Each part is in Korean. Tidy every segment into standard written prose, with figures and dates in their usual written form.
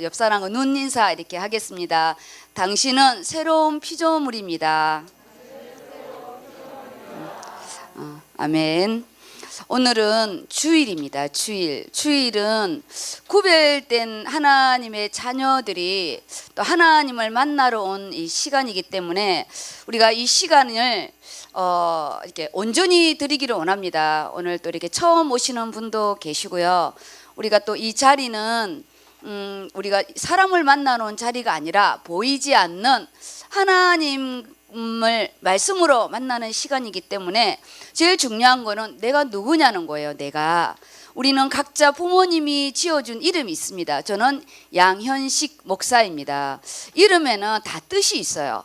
옆 사람과 눈 인사 이렇게 하겠습니다. 당신은 새로운 피조물입니다. 아멘. 오늘은 주일입니다. 주일은 구별된 하나님의 자녀들이 또 하나님을 만나러 온 이 시간이기 때문에 우리가 이 시간을 이렇게 온전히 드리기를 원합니다. 오늘 또 이렇게 처음 오시는 분도 계시고요. 우리가 또 이 자리는 우리가 사람을 만나러 온 자리가 아니라 보이지 않는 하나님을 말씀으로 만나는 시간이기 때문에 제일 중요한 거는 내가 누구냐는 거예요. 우리는 각자 부모님이 지어준 이름이 있습니다. 저는 양현식 목사입니다. 이름에는 다 뜻이 있어요.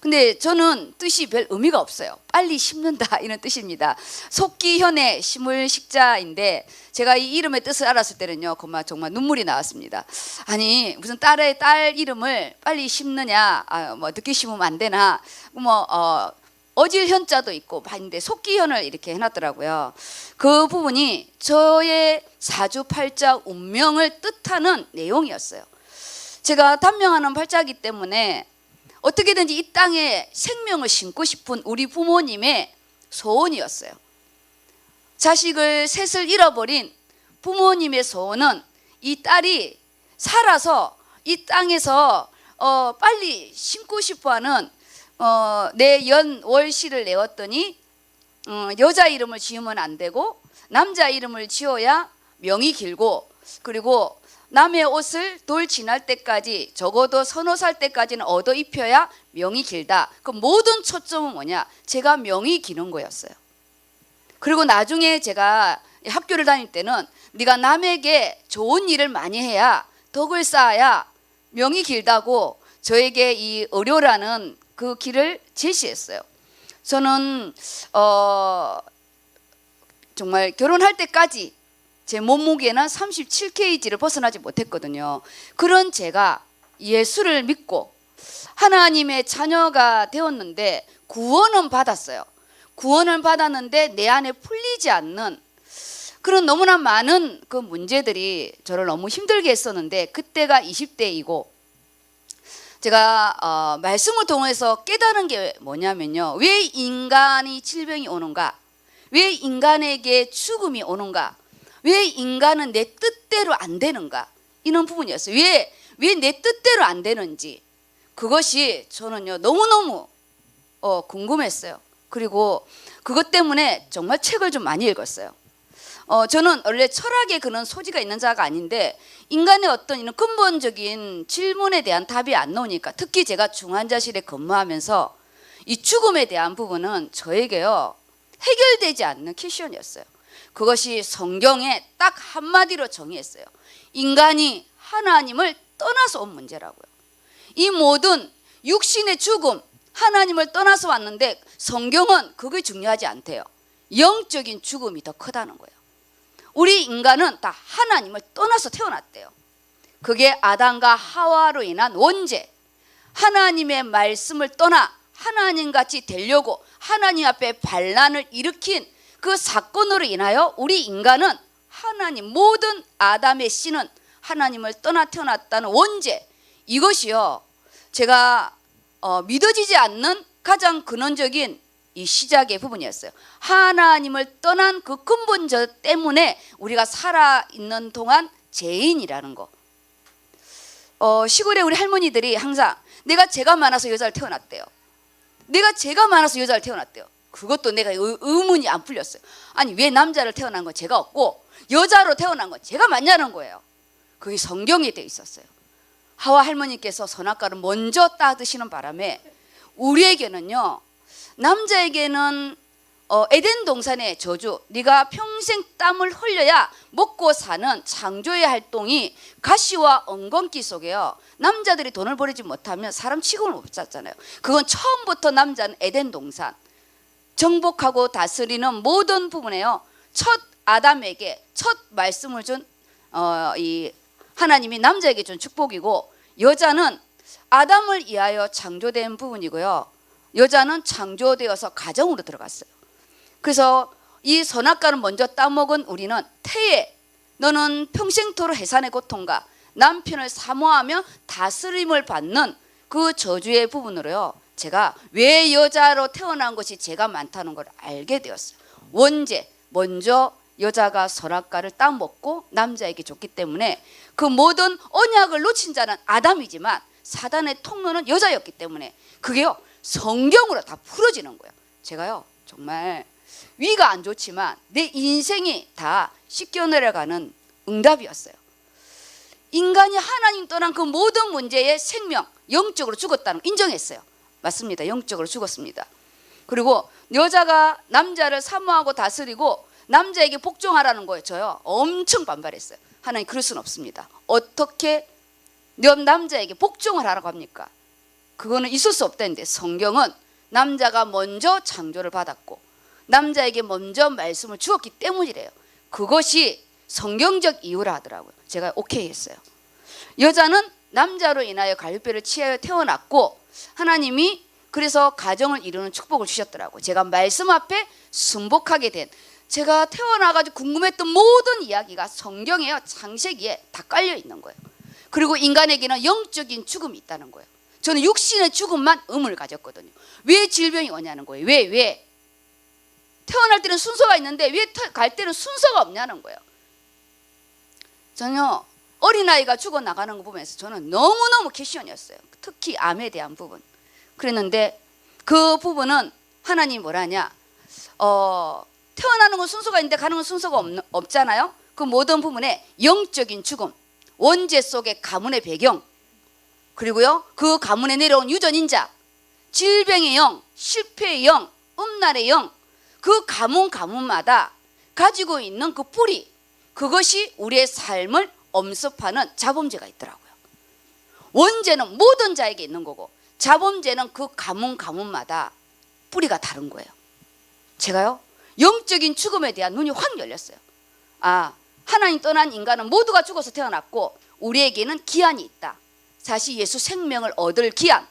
근데 저는 뜻이 별 의미가 없어요. 빨리 심는다 이런 뜻입니다. 속기현의 심을 식자인데 제가 이 이름의 뜻을 알았을 때는요, 정말 눈물이 나왔습니다. 아니 무슨 딸 이름을 빨리 심느냐, 늦게 심으면 안 되나, 어질 현자도 있고 봤는데 속기현을 이렇게 해놨더라고요. 그 부분이 저의 사주팔자 운명을 뜻하는 내용이었어요. 제가 단명하는 팔자이기 때문에 어떻게든지 이 땅에 생명을 심고 싶은 우리 부모님의 소원이었어요. 자식을 셋을 잃어버린 부모님의 소원은 이 딸이 살아서 이 땅에서 빨리 심고 싶어하는 내 연월시를 내었더니 여자 이름을 지으면 안 되고 남자 이름을 지어야 명이 길고, 그리고 남의 옷을 돌 지날 때까지 적어도 서너 살 때까지는 얻어 입혀야 명이 길다. 그 모든 초점은 뭐냐? 제가 명이 기는 거였어요. 그리고 나중에 제가 학교를 다닐 때는 네가 남에게 좋은 일을 많이 해야 덕을 쌓아야 명이 길다고 저에게 이 의료라는 그 길을 제시했어요. 저는 정말 결혼할 때까지 제 몸무게는 37kg를 벗어나지 못했거든요. 그런 제가 예수를 믿고 하나님의 자녀가 되었는데 구원은 받았어요. 구원을 받았는데 내 안에 풀리지 않는 그런 너무나 많은 그 문제들이 저를 너무 힘들게 했었는데, 그때가 20대이고 제가 말씀을 통해서 깨달은 게 뭐냐면요, 왜 인간이 질병이 오는가, 왜 인간에게 죽음이 오는가, 왜 인간은 내 뜻대로 안 되는가, 이런 부분이었어요. 왜 내 뜻대로 안 되는지, 그것이 저는요 너무너무 궁금했어요. 그리고 그것 때문에 정말 책을 좀 많이 읽었어요. 저는 원래 철학에 그런 소지가 있는 자가 아닌데 인간의 어떤 이런 근본적인 질문에 대한 답이 안 나오니까, 특히 제가 중환자실에 근무하면서 이 죽음에 대한 부분은 저에게요 해결되지 않는 퀘션이었어요. 그것이 성경에 딱 한마디로 정의했어요. 인간이 하나님을 떠나서 온 문제라고요. 이 모든 육신의 죽음, 하나님을 떠나서 왔는데 성경은 그게 중요하지 않대요. 영적인 죽음이 더 크다는 거예요. 우리 인간은 다 하나님을 떠나서 태어났대요. 그게 아담과 하와로 인한 원죄, 하나님의 말씀을 떠나 하나님같이 되려고 하나님 앞에 반란을 일으킨 그 사건으로 인하여 우리 인간은 하나님, 모든 아담의 씨는 하나님을 떠나 태어났다는 원죄, 이것이요 제가 믿어지지 않는 가장 근원적인 이 시작의 부분이었어요. 하나님을 떠난 그 근본적 때문에 우리가 살아있는 동안 죄인이라는 거. 시골에 우리 할머니들이 항상 내가 죄가 많아서 여자를 태어났대요. 내가 죄가 많아서 여자를 태어났대요. 그것도 내가 의문이 안 풀렸어요. 아니 왜 남자를 태어난 건 죄가 없고 여자로 태어난 건 죄가 많냐는 거예요. 그게 성경에 되어 있었어요. 하와 할머니께서 선악과를 먼저 따드시는 바람에 우리에게는요, 남자에게는 에덴 동산의 저주, 네가 평생 땀을 흘려야 먹고 사는 창조의 활동이 가시와 엉겅퀴 속에요. 남자들이 돈을 벌이지 못하면 사람 취급을 못 받잖아요. 그건 처음부터 남자는 에덴 동산, 정복하고 다스리는 모든 부분에요, 첫 아담에게 첫 말씀을 준 이 하나님이 남자에게 준 축복이고, 여자는 아담을 위하여 창조된 부분이고요, 여자는 창조되어서 가정으로 들어갔어요. 그래서 이 선악과를 먼저 따먹은 우리는 태에 너는 평생토록 해산의 고통과 남편을 사모하며 다스림을 받는 그 저주의 부분으로요, 제가 왜 여자로 태어난 것이 죄가 많다는 걸 알게 되었어요. 원죄, 먼저 여자가 선악과를 따먹고 남자에게 줬기 때문에 그 모든 언약을 놓친 자는 아담이지만 사단의 통로는 여자였기 때문에 그게요 성경으로 다 풀어지는 거예요. 제가요 정말 위가 안 좋지만 내 인생이 다 씻겨 내려가는 응답이었어요. 인간이 하나님 떠난 그 모든 문제의 생명, 영적으로 죽었다는 걸 인정했어요. 맞습니다. 영적으로 죽었습니다. 그리고 여자가 남자를 사모하고 다스리고 남자에게 복종하라는 거예요. 저요 엄청 반발했어요. 하나님 그럴 수는 없습니다. 어떻게 남자에게 복종을 하라고 합니까? 그거는 있을 수 없다는데 성경은 남자가 먼저 창조를 받았고 남자에게 먼저 말씀을 주었기 때문이래요. 그것이 성경적 이유라 하더라고요. 제가 오케이 했어요. 여자는 남자로 인하여 갈비뼈를 취하여 태어났고 하나님이 그래서 가정을 이루는 축복을 주셨더라고요. 제가 말씀 앞에 순복하게 된, 제가 태어나가지고 궁금했던 모든 이야기가 성경에요 창세기에 다 깔려 있는 거예요. 그리고 인간에게는 영적인 죽음이 있다는 거예요. 저는 육신의 죽음만 의문을 가졌거든요. 왜 질병이 오냐는 거예요. 왜 태어날 때는 순서가 있는데 왜 갈 때는 순서가 없냐는 거예요. 저는요 어린아이가 죽어나가는 거 보면서 저는 너무너무 캐션이었어요. 특히 암에 대한 부분. 그랬는데 그 부분은 하나님이 뭐라냐, 태어나는 건 순서가 있는데 가는 건 순서가 없잖아요. 그 모든 부분에 영적인 죽음, 원죄 속의 가문의 배경, 그리고요 그 가문에 내려온 유전인자, 질병의 영, 실패의 영, 음란의 영, 그 가문마다 가지고 있는 그 뿌리, 그것이 우리의 삶을 엄습하는 자범죄가 있더라고요. 원죄는 모든 자에게 있는 거고 자범죄는 그 가문마다 뿌리가 다른 거예요. 제가요 영적인 죽음에 대한 눈이 확 열렸어요. 아, 하나님 떠난 인간은 모두가 죽어서 태어났고 우리에게는 기한이 있다. 사실 예수 생명을 얻을 기한,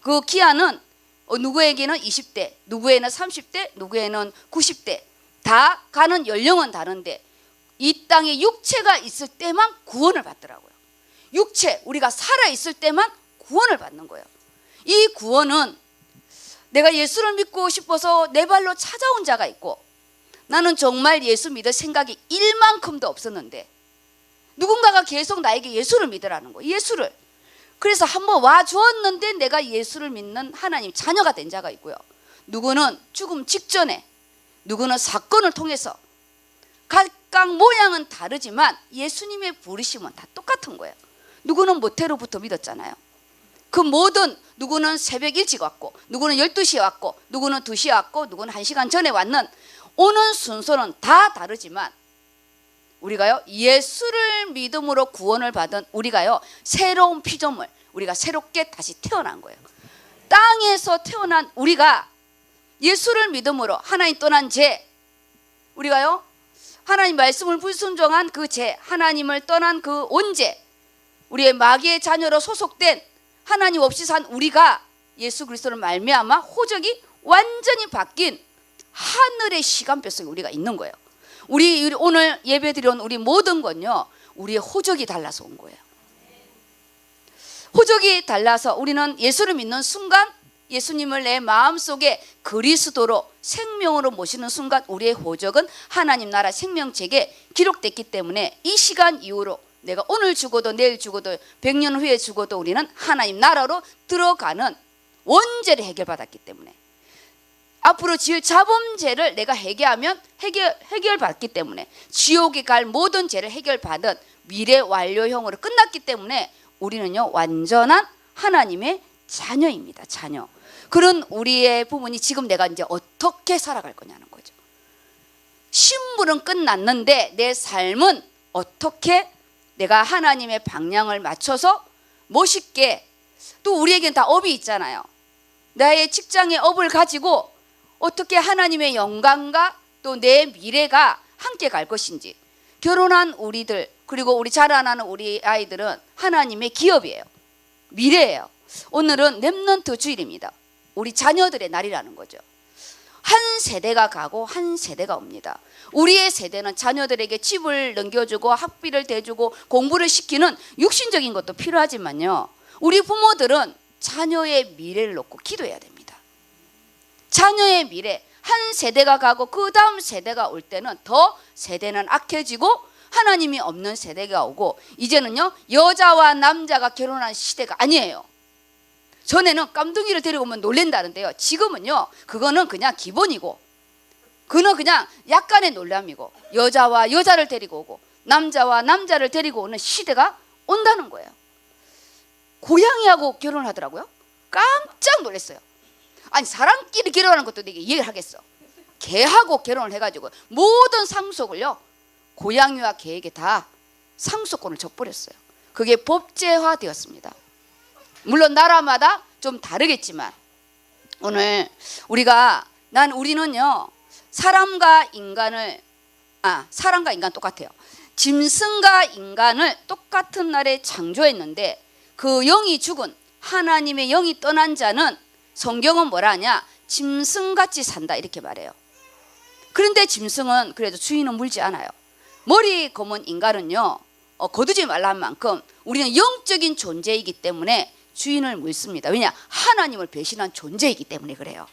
그 기한은 누구에게는 20대, 누구에는 30대, 누구에는 90대, 다 가는 연령은 다른데 이 땅에 육체가 있을 때만 구원을 받더라고요. 육체, 우리가 살아있을 때만 구원을 받는 거예요. 이 구원은 내가 예수를 믿고 싶어서 내 발로 찾아온 자가 있고 나는 정말 예수 믿을 생각이 1만큼도 없었는데 누군가가 계속 나에게 예수를 믿으라는 거예요. 예수를. 그래서 한번 와 주었는데 내가 예수를 믿는 하나님 자녀가 된 자가 있고요. 누구는 죽음 직전에, 누구는 사건을 통해서, 각각 모양은 다르지만 예수님의 부르심은 다 똑같은 거예요. 누구는 모태로부터 믿었잖아요. 그 모든, 누구는 새벽 일찍 왔고 누구는 12시에 왔고 누구는 2시에 왔고 누구는 1시간 전에 왔는, 오는 순서는 다 다르지만 우리가요 예수를 믿음으로 구원을 받은 우리가요 새로운 피조물, 우리가 새롭게 다시 태어난 거예요. 땅에서 태어난 우리가 예수를 믿음으로 하나님 떠난 죄, 우리가요 하나님 말씀을 불순종한 그 죄, 하나님을 떠난 그 원죄, 우리의 마귀의 자녀로 소속된 하나님 없이 산 우리가 예수 그리스도를 말미암아 호적이 완전히 바뀐 하늘의 시간표 속에 우리가 있는 거예요. 우리 오늘 예배 드려온 우리 모든 건요 우리의 호적이 달라서 온 거예요. 호적이 달라서 우리는 예수를 믿는 순간 예수님을 내 마음속에 그리스도로 생명으로 모시는 순간 우리의 호적은 하나님 나라 생명책에 기록됐기 때문에 이 시간 이후로 내가 오늘 죽어도 내일 죽어도 100년 후에 죽어도 우리는 하나님 나라로 들어가는 원죄를 해결받았기 때문에 앞으로 지을 자범죄를 내가 해결하면 해결받기 때문에 지옥에 갈 모든 죄를 해결받은 미래 완료형으로 끝났기 때문에 우리는요 완전한 하나님의 자녀입니다. 자녀. 그런 우리의 부분이 지금 내가 이제 어떻게 살아갈 거냐는 거죠. 신분은 끝났는데 내 삶은 어떻게 내가 하나님의 방향을 맞춰서 멋있게, 또 우리에게는 다 업이 있잖아요. 나의 직장의 업을 가지고 어떻게 하나님의 영광과 또 내 미래가 함께 갈 것인지, 결혼한 우리들 그리고 우리 자라나는 우리 아이들은 하나님의 기업이에요. 미래예요. 오늘은 렘넌트 주일입니다. 우리 자녀들의 날이라는 거죠. 한 세대가 가고 한 세대가 옵니다. 우리의 세대는 자녀들에게 집을 넘겨주고 학비를 대주고 공부를 시키는 육신적인 것도 필요하지만요, 우리 부모들은 자녀의 미래를 놓고 기도해야 됩니다. 자녀의 미래, 한 세대가 가고 그 다음 세대가 올 때는 더 세대는 악해지고 하나님이 없는 세대가 오고, 이제는요 여자와 남자가 결혼한 시대가 아니에요. 전에는 깜둥이를 데리고 오면 놀랜다는데요, 지금은요 그거는 그냥 기본이고, 그는 그냥 약간의 놀람이고, 여자와 여자를 데리고 오고 남자와 남자를 데리고 오는 시대가 온다는 거예요. 고양이하고 결혼하더라고요. 깜짝 놀랐어요. 아니, 사람끼리 결혼하는 것도 내가 이해를 하겠어. 개하고 결혼을 해가지고 모든 상속을요 고양이와 개에게 다 상속권을 줘버렸어요. 그게 법제화 되었습니다. 물론 나라마다 좀 다르겠지만, 오늘 우리는요 사람과 인간 똑같아요. 짐승과 인간을 똑같은 날에 창조했는데, 그 영이 죽은, 하나님의 영이 떠난 자는 성경은 뭐라 하냐, 짐승같이 산다 이렇게 말해요. 그런데 짐승은 그래도 주인은 물지 않아요. 머리 검은 인간은요 거두지 말란 만큼 우리는 영적인 존재이기 때문에 주인을 물습니다. 왜냐? 하나님을 배신한 존재이기 때문에 그래요.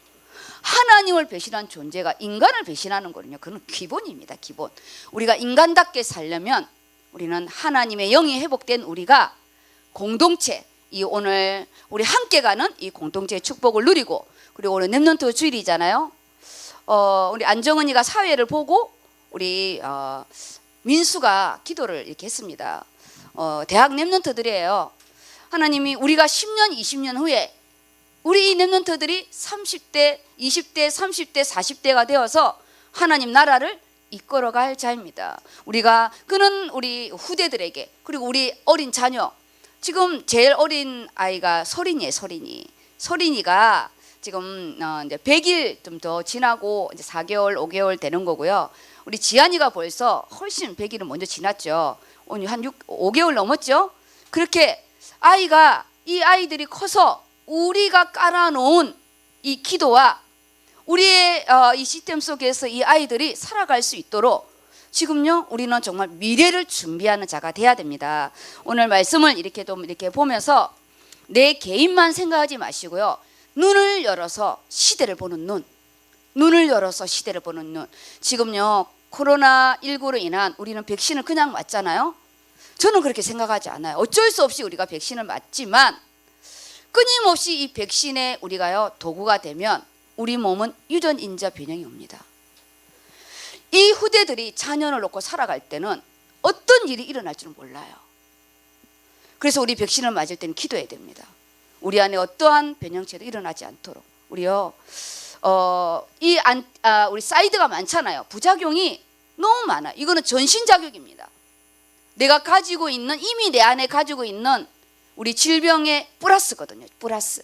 하나님을 배신한 존재가 인간을 배신하는 거는요, 그건 기본입니다. 기본. 우리가 인간답게 살려면 우리는 하나님의 영이 회복된 우리가 공동체, 이 오늘 우리 함께 가는 이 공동체의 축복을 누리고, 그리고 오늘 랩넌트 주일이잖아요. 우리 안정은이가 사회를 보고 우리 민수가 기도를 이렇게 했습니다. 대학 랩넌트들이에요. 하나님이 우리가 10년, 20년 후에 우리 이 랩넌트들이 30대, 20대, 30대, 40대가 되어서 하나님 나라를 이끌어갈 자입니다. 그는 우리 후대들에게, 그리고 우리 어린 자녀, 지금 제일 어린 아이가 서린이에요. 서린이가 지금 이제 100일 좀 더 지나고 이제 4개월, 5개월 되는 거고요. 우리 지안이가 벌써 훨씬 100일은 먼저 지났죠. 오늘 한 5개월 넘었죠. 그렇게 이 아이들이 커서 우리가 깔아놓은 이 기도와 우리의 이 시스템 속에서 이 아이들이 살아갈 수 있도록 지금요 우리는 정말 미래를 준비하는 자가 돼야 됩니다. 오늘 말씀을 이렇게 보면서 내 개인만 생각하지 마시고요, 눈을 열어서 시대를 보는 눈. 지금요 코로나19로 인한 우리는 백신을 그냥 맞잖아요. 저는 그렇게 생각하지 않아요. 어쩔 수 없이 우리가 백신을 맞지만, 끊임없이 이 백신에 우리가요 도구가 되면 우리 몸은 유전인자 변형이 옵니다. 이 후대들이 자녀를 놓고 살아갈 때는 어떤 일이 일어날 줄은 몰라요. 그래서 우리 백신을 맞을 때는 기도해야 됩니다. 우리 안에 어떠한 변형체도 일어나지 않도록. 우리요 우리 사이드가 많잖아요. 부작용이 너무 많아요. 이거는 전신자극입니다. 내가 가지고 있는, 이미 내 안에 가지고 있는 우리 질병의 플러스거든요. 플러스.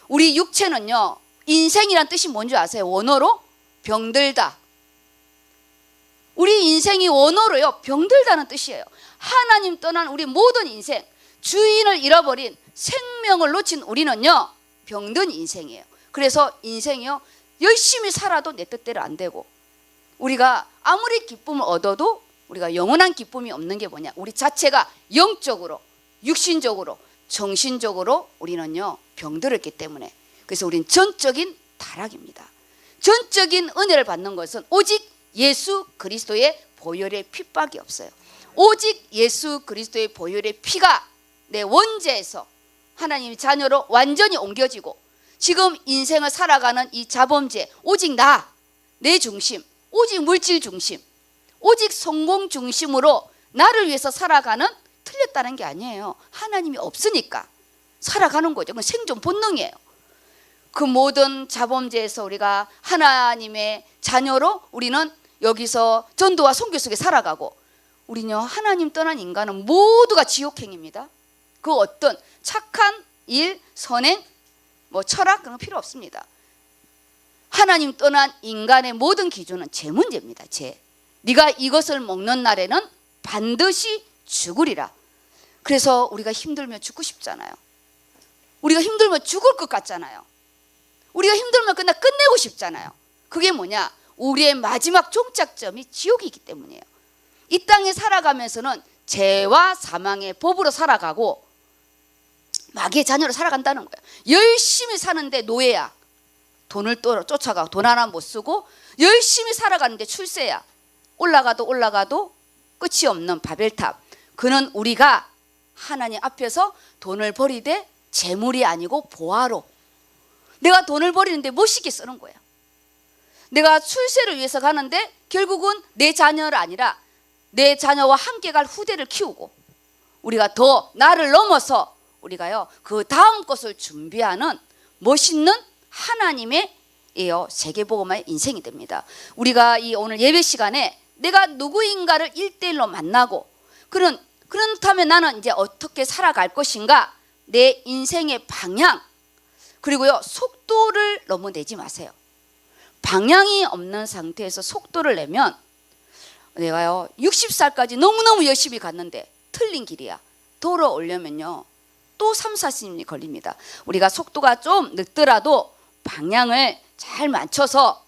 우리 육체는요 인생이란 뜻이 뭔지 아세요? 원어로 병들다. 우리 인생이 원어로요 병들다는 뜻이에요. 하나님 떠난 우리 모든 인생, 주인을 잃어버린, 생명을 놓친 우리는요 병든 인생이에요. 그래서 인생이요 열심히 살아도 내 뜻대로 안 되고, 우리가 아무리 기쁨을 얻어도 우리가 영원한 기쁨이 없는 게 뭐냐, 우리 자체가 영적으로, 육신적으로, 정신적으로 우리는요 병들었기 때문에. 그래서 우리는 전적인 타락입니다. 전적인 은혜를 받는 것은 오직 예수 그리스도의 보혈의 핏밖에 없어요. 오직 예수 그리스도의 보혈의 피가 내 원죄에서 하나님의 자녀로 완전히 옮겨지고, 지금 인생을 살아가는 이 자범죄, 오직 내 중심, 오직 물질 중심, 오직 성공 중심으로 나를 위해서 살아가는, 틀렸다는 게 아니에요. 하나님이 없으니까 살아가는 거죠. 그건 생존 본능이에요. 그 모든 자범죄에서 우리가 하나님의 자녀로 우리는 여기서 전도와 선교 속에 살아가고, 우리는요 하나님 떠난 인간은 모두가 지옥행입니다. 그 어떤 착한 일, 선행, 철학 그런 거 필요 없습니다. 하나님 떠난 인간의 모든 기준은 제 문제입니다. 네가 이것을 먹는 날에는 반드시 죽으리라. 그래서 우리가 힘들면 죽고 싶잖아요. 우리가 힘들면 죽을 것 같잖아요. 우리가 힘들면 그냥 끝내고 싶잖아요. 그게 뭐냐? 우리의 마지막 종착점이 지옥이기 때문이에요. 이 땅에 살아가면서는 죄와 사망의 법으로 살아가고 마귀의 자녀로 살아간다는 거예요. 열심히 사는데 노예야. 돈을 쫓아가고 돈 하나 못 쓰고 열심히 살아가는데 출세야. 올라가도 끝이 없는 바벨탑. 그는 우리가 하나님 앞에서 돈을 버리되 재물이 아니고 보화로, 내가 돈을 버리는데 멋있게 쓰는 거야. 내가 출세를 위해서 가는데 결국은 내 자녀를 아니라 내 자녀와 함께 갈 후대를 키우고, 우리가 더 나를 넘어서 우리가요 그 다음 것을 준비하는 멋있는 하나님의 세계복음화의 인생이 됩니다. 우리가 이 오늘 예배 시간에 내가 누구인가를 1대1로 만나고, 그렇다면 나는 이제 어떻게 살아갈 것인가, 내 인생의 방향, 그리고요 속도를 너무 내지 마세요. 방향이 없는 상태에서 속도를 내면, 내가요 60살까지 너무너무 열심히 갔는데 틀린 길이야. 돌아오려면요 또 3, 40년이 걸립니다. 우리가 속도가 좀 늦더라도 방향을 잘 맞춰서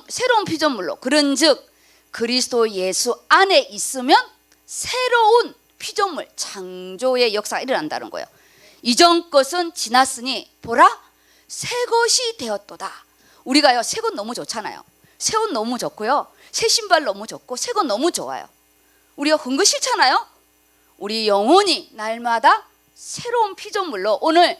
새로운 피조물로, 그런즉 그리스도 예수 안에 있으면 새로운 피조물, 창조의 역사가 일어난다는 거예요. 이전 것은 지났으니 보라 새 것이 되었도다. 우리가요 새 것 너무 좋잖아요. 새 옷 너무 좋고요, 새 신발 너무 좋고, 새 것 너무 좋아요. 우리가 헌거 싫잖아요. 우리 영혼이 날마다 새로운 피조물로, 오늘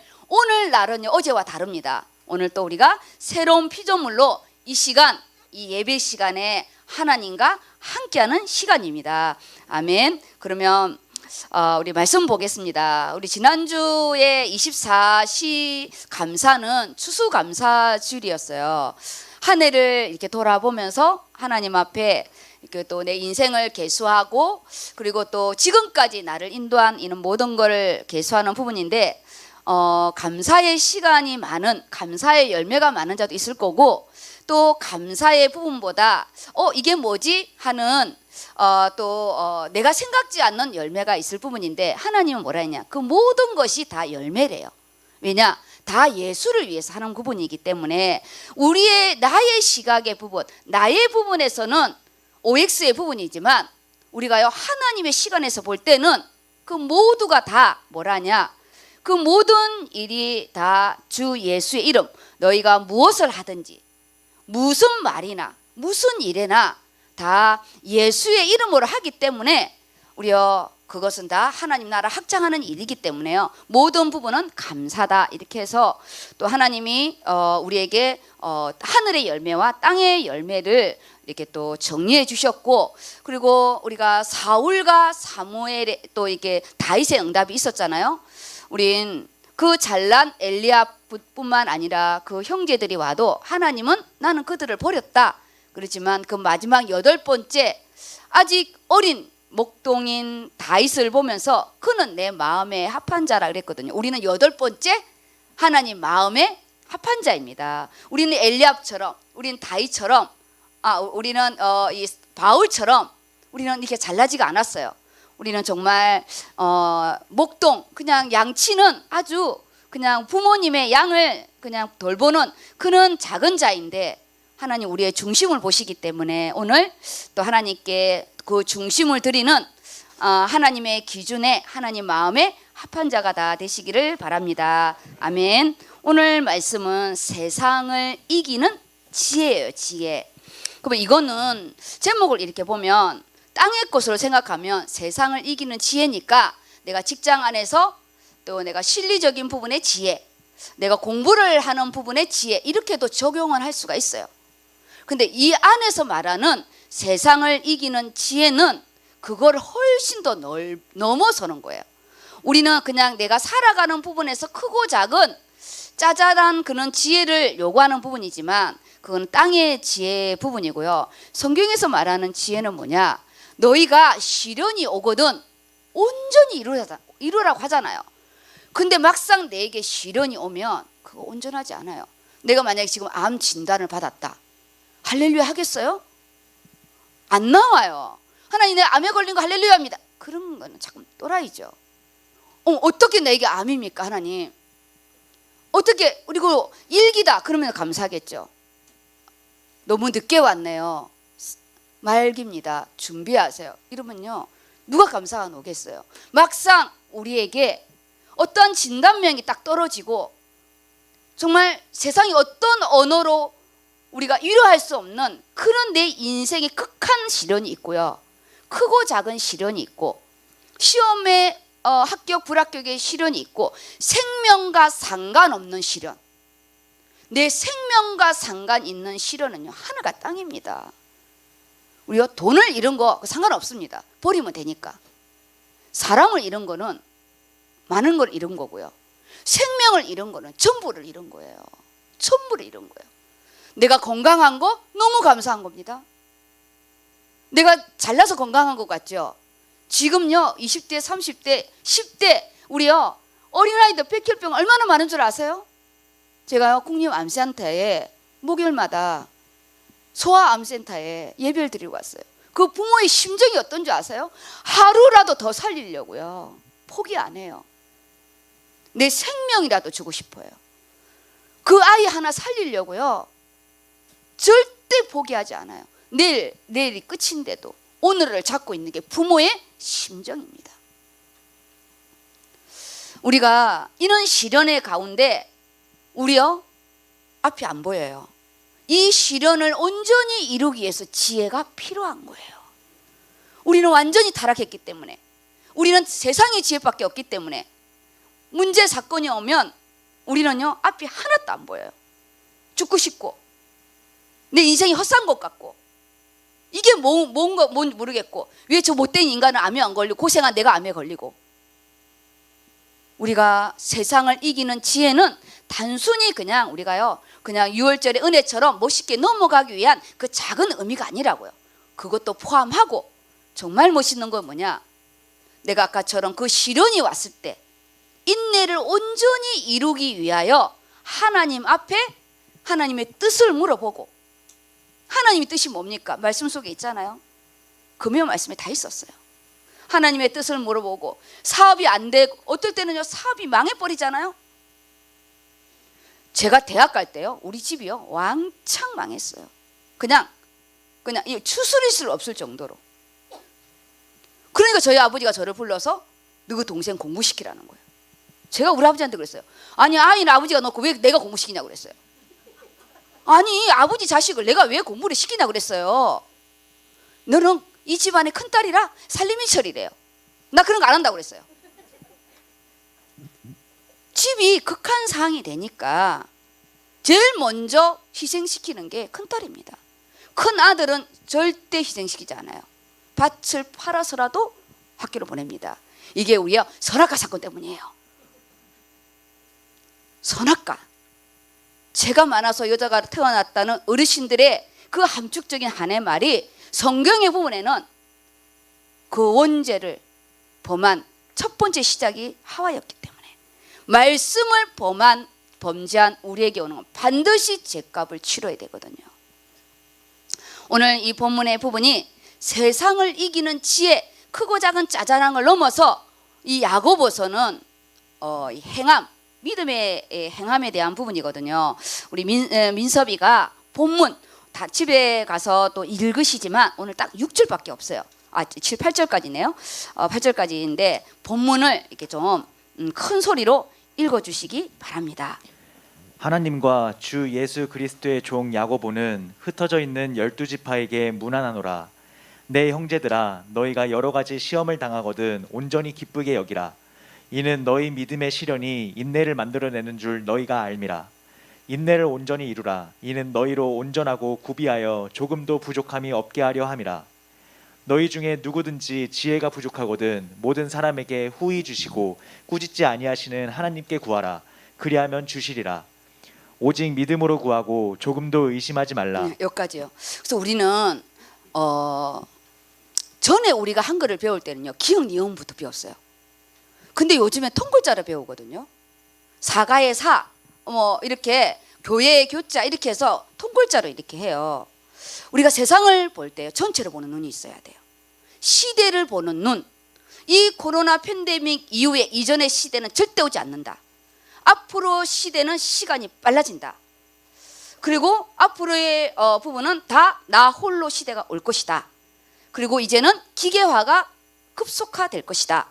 날은요 어제와 다릅니다. 오늘 또 우리가 새로운 피조물로 이 시간, 이 예배 시간에 하나님과 함께하는 시간입니다. 아멘. 그러면 우리 말씀 보겠습니다. 우리 지난주에 24시 감사는 추수감사주일이었어요. 한 해를 이렇게 돌아보면서 하나님 앞에 이렇게 또 내 인생을 계수하고, 그리고 또 지금까지 나를 인도한 이런 모든 것을 계수하는 부분인데, 감사의 시간이 많은, 감사의 열매가 많은 자도 있을 거고, 또 감사의 부분보다 이게 뭐지 하는 내가 생각지 않는 열매가 있을 부분인데, 하나님은 뭐라 했냐? 그 모든 것이 다 열매래요. 왜냐? 다 예수를 위해서 하는 부분이기 때문에, 나의 시각의 부분, 나의 부분에서는 OX의 부분이지만, 우리가요 하나님의 시간에서 볼 때는 그 모두가 다 뭐라냐? 그 모든 일이 다 주 예수의 이름, 너희가 무엇을 하든지 무슨 말이나 무슨 일이나 다 예수의 이름으로 하기 때문에, 우리요 그것은 다 하나님 나라 확장하는 일이기 때문에요 모든 부분은 감사다. 이렇게 해서 또 하나님이 우리에게 하늘의 열매와 땅의 열매를 이렇게 또 정리해 주셨고, 그리고 우리가 사울과 사무엘의 또 이게 다윗의 응답이 있었잖아요. 우린 그 잘난 엘리야뿐만 아니라 그 형제들이 와도 하나님은 나는 그들을 버렸다. 그렇지만 그 마지막 8번째 아직 어린 목동인 다윗을 보면서 그는 내 마음에 합한 자라 그랬거든요. 우리는 8번째 하나님 마음에 합한 자입니다. 우리는 엘리압처럼, 우리는 다윗처럼, 우리는 이 바울처럼 우리는 이렇게 잘나지가 않았어요. 우리는 정말 목동, 그냥 양치는 아주 그냥 부모님의 양을 그냥 돌보는 그런 작은 자인데, 하나님 우리의 중심을 보시기 때문에 오늘 또 하나님께 그 중심을 드리는 하나님의 기준에, 하나님 마음에 합한 자가 다 되시기를 바랍니다. 아멘. 오늘 말씀은 세상을 이기는 지혜예요. 지혜. 그러면 이거는 제목을 이렇게 보면 땅의 것으로 생각하면 세상을 이기는 지혜니까, 내가 직장 안에서 또 내가 실리적인 부분의 지혜, 내가 공부를 하는 부분의 지혜, 이렇게도 적용을 할 수가 있어요. 근데 이 안에서 말하는 세상을 이기는 지혜는 그걸 훨씬 더 넘어서는 거예요. 우리는 그냥 내가 살아가는 부분에서 크고 작은 짜잘한 그런 지혜를 요구하는 부분이지만, 그건 땅의 지혜 부분이고요. 성경에서 말하는 지혜는 뭐냐? 너희가 시련이 오거든 온전히 이루라고 하잖아요. 근데 막상 내게 시련이 오면 그거 온전하지 않아요. 내가 만약에 지금 암 진단을 받았다, 할렐루야 하겠어요? 안 나와요. 하나님 내가 암에 걸린 거 할렐루야 합니다. 그런 거는 자꾸 또라이죠. 어떻게 내게 암입니까 하나님? 어떻게 그리고 일기다 그러면 감사하겠죠. 너무 늦게 왔네요. 말기입니다. 준비하세요. 이러면요 누가 감사가 오겠어요. 막상 우리에게 어떠한 진단명이 딱 떨어지고 정말 세상에 어떤 언어로 우리가 위로할 수 없는 그런 내 인생의 극한 시련이 있고요. 크고 작은 시련이 있고 시험에 합격 불합격의 시련이 있고 생명과 상관없는 시련. 내 생명과 상관 있는 시련은요 하늘과 땅입니다. 우리가 돈을 잃은 거 상관없습니다. 버리면 되니까. 사람을 잃은 거는 많은 걸 잃은 거고요. 생명을 잃은 거는 전부를 잃은 거예요. 전부를 잃은 거예요. 내가 건강한 거 너무 감사한 겁니다. 내가 잘나서 건강한 것 같죠? 지금요 20대 30대 10대 우리요 어린아이들 백혈병 얼마나 많은 줄 아세요? 제가요 국립암센터에 목요일마다 소아암센터에 예배를 드리고 왔어요. 그 부모의 심정이 어떤 줄 아세요? 하루라도 더 살리려고요 포기 안 해요. 내 생명이라도 주고 싶어요. 그 아이 하나 살리려고요 절대 포기하지 않아요. 내일이 끝인데도 오늘을 잡고 있는 게 부모의 심정입니다. 우리가 이런 시련의 가운데 우리요 앞이 안 보여요. 이 시련을 온전히 이루기 위해서 지혜가 필요한 거예요. 우리는 완전히 타락했기 때문에 우리는 세상의 지혜밖에 없기 때문에 문제 사건이 오면 우리는요 앞이 하나도 안 보여요. 죽고 싶고 내 인생이 헛산 것 같고 이게 뭔가 모르겠고 왜 저 못된 인간은 암에 안 걸리고 고생한 내가 암에 걸리고. 우리가 세상을 이기는 지혜는 단순히 그냥 우리가요 그냥 6월절의 은혜처럼 멋있게 넘어가기 위한 그 작은 의미가 아니라고요. 그것도 포함하고 정말 멋있는 건 뭐냐, 내가 아까처럼 그 시련이 왔을 때 인내를 온전히 이루기 위하여 하나님 앞에 하나님의 뜻을 물어보고, 하나님의 뜻이 뭡니까? 말씀 속에 있잖아요. 금요 말씀에 다 있었어요. 하나님의 뜻을 물어보고 사업이 안 되고 어떨 때는요 사업이 망해버리잖아요. 제가 대학 갈 때요 우리 집이요 왕창 망했어요. 그냥 이 추스릴 수 없을 정도로. 그러니까 저희 아버지가 저를 불러서 너희 동생 공부시키라는 거예요. 제가 우리 아버지한테 그랬어요. 아니 아이는 아버지가 놓고 왜 내가 공부시키냐고 그랬어요. 아니 아버지 자식을 내가 왜 공부를 시키냐 그랬어요. 너는 이 집안의 큰딸이라 살림이 처리래요. 나 그런 거 안 한다고 그랬어요. 집이 극한 상황이 되니까 제일 먼저 희생시키는 게 큰딸입니다. 큰아들은 절대 희생시키지 않아요. 밭을 팔아서라도 학교로 보냅니다. 이게 우리요 선악과 사건 때문이에요. 선악과. 죄가 많아서 여자가 태어났다는 어르신들의 그 함축적인 한해 말이 성경의 부분에는 그 원죄를 범한 첫 번째 시작이 하와였기 때문에 말씀을 범죄한 우리에게 오는 건 반드시 죄값을 치러야 되거든요. 오늘 이 본문의 부분이 세상을 이기는 지혜, 크고 작은 짜잘한 걸 넘어서 이 야고보서는 행함, 믿음의 행함에 대한 부분이거든요. 우리 민섭이가 본문 다 집에 가서 또 읽으시지만 오늘 딱 6절밖에 없어요. 7, 8절까지네요. 8절까지인데 본문을 이렇게 좀 큰 소리로 읽어주시기 바랍니다. 하나님과 주 예수 그리스도의 종 야고보는 흩어져 있는 12지파에게 문안하노라. 내 형제들아, 너희가 여러 가지 시험을 당하거든 온전히 기쁘게 여기라. 이는 너희 믿음의 시련이 인내를 만들어내는 줄 너희가 알미라. 인내를 온전히 이루라. 이는 너희로 온전하고 구비하여 조금도 부족함이 없게 하려 함이라. 너희 중에 누구든지 지혜가 부족하거든 모든 사람에게 후히 주시고 꾸짖지 아니하시는 하나님께 구하라. 그리하면 주시리라. 오직 믿음으로 구하고 조금도 의심하지 말라. 여기까지요. 그래서 우리는 전에 우리가 한글을 배울 때는요 기역 니은부터 배웠어요. 근데 요즘에 통글자를 배우거든요. 사가의 사, 이렇게 교회의 교자 이렇게 해서 통글자로 이렇게 해요. 우리가 세상을 볼 때 전체를 보는 눈이 있어야 돼요. 시대를 보는 눈. 이 코로나 팬데믹 이후에 이전의 시대는 절대 오지 않는다. 앞으로 시대는 시간이 빨라진다. 그리고 앞으로의 부분은 다 나 홀로 시대가 올 것이다. 그리고 이제는 기계화가 급속화될 것이다.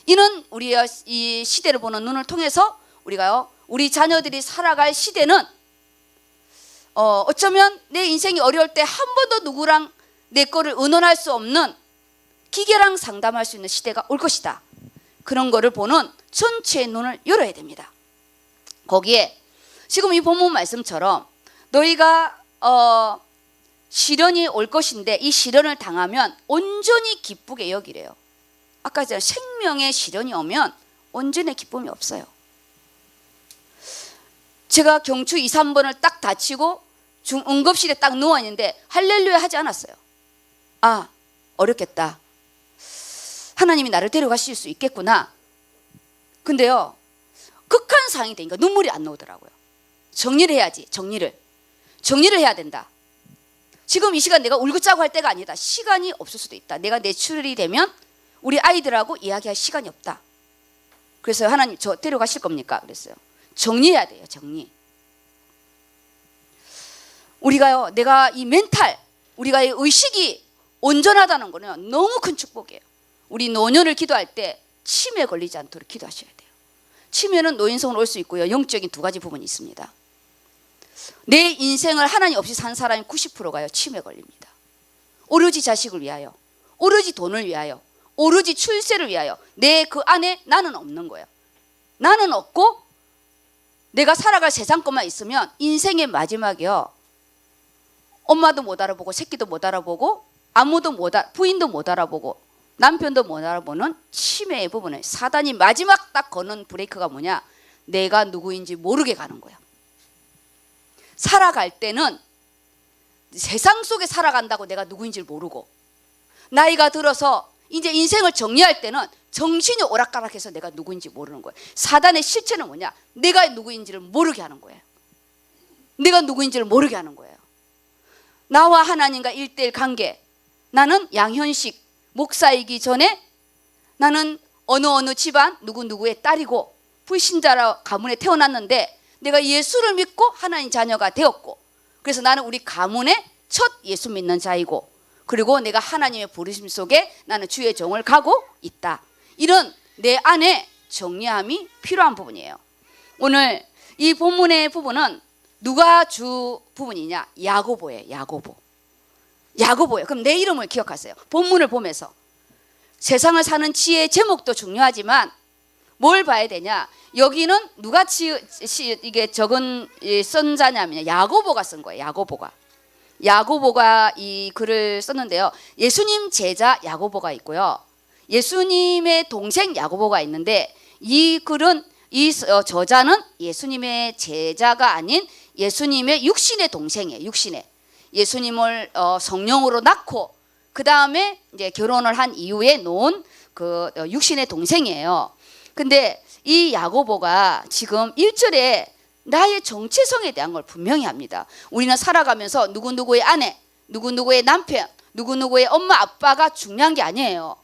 이는 우리의 이 시대를 보는 눈을 통해서 우리가요, 우리 자녀들이 살아갈 시대는 어쩌면 내 인생이 어려울 때 한 번도 누구랑 내 거를 의논할 수 없는 기계랑 상담할 수 있는 시대가 올 것이다. 그런 거를 보는 전체의 눈을 열어야 됩니다. 거기에 지금 이 본문 말씀처럼 너희가 시련이 올 것인데 이 시련을 당하면 온전히 기쁘게 여기래요. 아까 제가 생명의 시련이 오면 온전히 기쁨이 없어요. 제가 경추 2, 3번을 딱 다치고 응급실에 딱 누워있는데 할렐루야 하지 않았어요. 아, 어렵겠다. 하나님이 나를 데려가실 수 있겠구나. 근데요, 극한 상황이 되니까 눈물이 안 나오더라고요. 정리를 해야지. 정리를 해야 된다. 지금 이 시간 내가 울고 짜고 할 때가 아니다. 시간이 없을 수도 있다. 내가 내출이 되면 우리 아이들하고 이야기할 시간이 없다. 그래서 하나님 저 데려가실 겁니까? 그랬어요. 정리해야 돼요. 정리. 우리가요, 내가 이 멘탈, 우리가 이 의식이 온전하다는 거는 너무 큰 축복이에요. 우리 노년을 기도할 때 치매 걸리지 않도록 기도하셔야 돼요. 치매는 노인성으로 올 수 있고요, 영적인 두 가지 부분이 있습니다. 내 인생을 하나님 없이 산 사람이 90%가요 치매 걸립니다. 오로지 자식을 위하여, 오로지 돈을 위하여, 오로지 출세를 위하여 내 그 안에 나는 없는 거예요. 나는 없고 내가 살아갈 세상 것만 있으면 인생의 마지막이요, 엄마도 못 알아보고 새끼도 못 알아보고 아무도 부인도 못 알아보고 남편도 못 알아보는 치매의 부분을 사단이 마지막 딱 거는 브레이크가 뭐냐? 내가 누구인지 모르게 가는 거야. 살아갈 때는 세상 속에 살아간다고 내가 누구인지를 모르고, 나이가 들어서 이제 인생을 정리할 때는 정신이 오락가락해서 내가 누구인지 모르는 거예요. 사단의 실체는 뭐냐? 내가 누구인지를 모르게 하는 거예요. 내가 누구인지를 모르게 하는 거예요. 나와 하나님과 1:1 관계. 나는 양현식 목사이기 전에 나는 어느 집안 누구누구의 딸이고 불신자라 가문에 태어났는데 내가 예수를 믿고 하나님 자녀가 되었고, 그래서 나는 우리 가문의 첫 예수 믿는 자이고, 그리고 내가 하나님의 부르심 속에 나는 주의 종을 가고 있다. 이런 내 안에 정리함이 필요한 부분이에요. 오늘 이 본문의 부분은 누가 주 부분이냐? 야고보예요. 야고보예요. 그럼 내 이름을 기억하세요. 본문을 보면서 세상을 사는 지혜의 제목도 중요하지만 뭘 봐야 되냐? 여기는 누가 이게 적은 선자냐면 야고보가 쓴 거예요. 야고보가 이 글을 썼는데요. 예수님 제자 야고보가 있고요, 예수님의 동생 야고보가 있는데, 이 글은 이 저자는 예수님의 제자가 아닌 예수님의 육신의 동생이에요. 예수님을 성령으로 낳고 그 다음에 이제 결혼을 한 이후에 놓은 그 육신의 동생이에요. 근데 이 야고보가 지금 1절에 나의 정체성에 대한 걸 분명히 합니다. 우리는 살아가면서 누구누구의 아내, 누구누구의 남편, 누구누구의 엄마 아빠가 중요한 게 아니에요.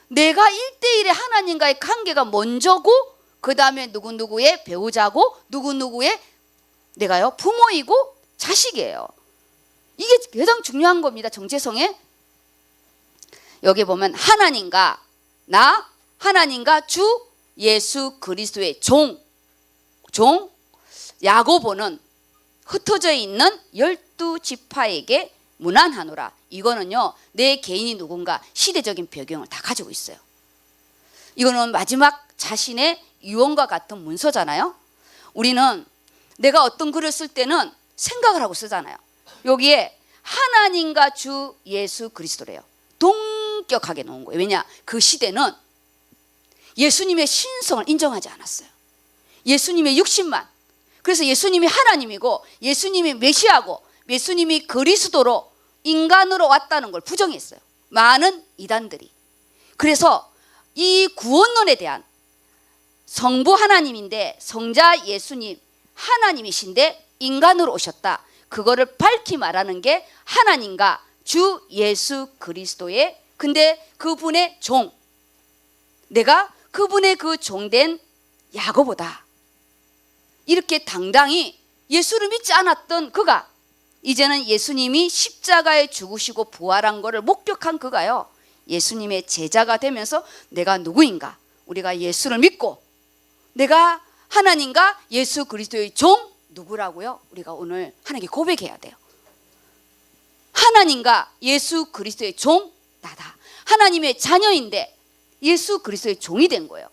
내가 1:1의 하나님과의 관계가 먼저고, 그 다음에 누구누구의 배우자고, 누구누구의 내가요 부모이고 자식이에요. 이게 가장 중요한 겁니다. 정체성에. 여기 보면 하나님과 나, 하나님과 주 예수 그리스도의 종 야고보는 흩어져 있는 12지파에게 문안하노라. 이거는요, 내 개인이 누군가 시대적인 배경을 다 가지고 있어요. 이거는 마지막 자신의 유언과 같은 문서잖아요. 우리는 내가 어떤 글을 쓸 때는 생각을 하고 쓰잖아요. 여기에 하나님과 주 예수 그리스도래요. 동격하게 놓은 거예요. 왜냐? 그 시대는 예수님의 신성을 인정하지 않았어요. 예수님의 육신만. 그래서 예수님이 하나님이고 예수님이 메시아고 예수님이 그리스도로 인간으로 왔다는 걸 부정했어요. 많은 이단들이. 그래서 이 구원론에 대한 성부 하나님인데 성자 예수님 하나님이신데 인간으로 오셨다. 그거를 밝히 말하는 게 하나님과 주 예수 그리스도의, 근데 그분의 종, 내가 그분의 그 종된 야고보다. 이렇게 당당히 예수를 믿지 않았던 그가 이제는 예수님이 십자가에 죽으시고 부활한 것을 목격한 그가요, 예수님의 제자가 되면서 내가 누구인가, 우리가 예수를 믿고 내가 하나님과 예수 그리스도의 종 누구라고요? 우리가 오늘 하나님께 고백해야 돼요. 하나님과 예수 그리스도의 종 나다. 하나님의 자녀인데 예수 그리스도의 종이 된 거예요.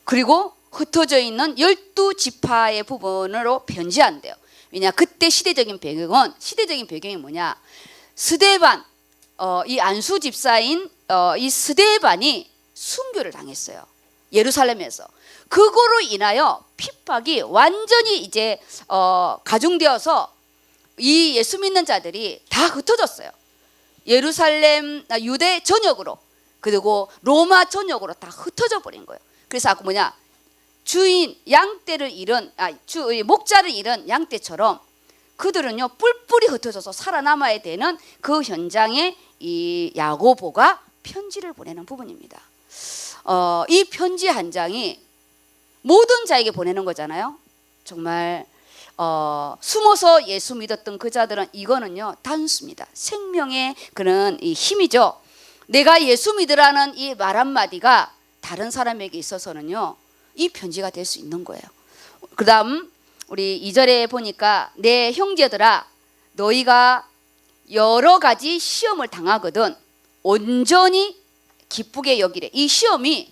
그리고 흩어져 있는 12지파의 부분으로 편지한대요. 왜냐, 그때 시대적인 배경이 뭐냐, 스데반, 이 안수 집사인 이 스데반이 순교를 당했어요, 예루살렘에서. 그거로 인하여 핍박이 완전히 이제 가중되어서 이 예수 믿는 자들이 다 흩어졌어요. 예루살렘, 유대 전역으로, 그리고 로마 전역으로 다 흩어져 버린 거예요. 그래서 아까 뭐냐, 주인 양떼를 잃은 목자를 잃은 양떼처럼 그들은요 뿔뿔이 흩어져서 살아남아야 되는 그 현장에 이 야고보가 편지를 보내는 부분입니다. 이 편지 한 장이 모든 자에게 보내는 거잖아요. 정말 숨어서 예수 믿었던 그 자들은 이거는요 단수입니다. 생명의 그런 이 힘이죠. 내가 예수 믿으라는 이 말 한마디가 다른 사람에게 있어서는요 이 편지가 될 수 있는 거예요. 그 다음 우리 2절에 보니까 내 형제들아 너희가 여러 가지 시험을 당하거든 온전히 기쁘게 여기래. 이 시험이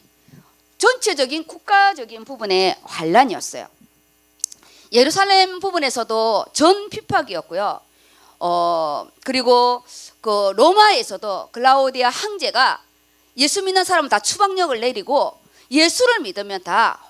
전체적인 국가적인 부분의 환란이었어요. 예루살렘 부분에서도 전 핍박이었고요. 그리고 그 로마에서도 글라우디아 황제가 예수 믿는 사람은 다 추방력을 내리고 예수를 믿으면 다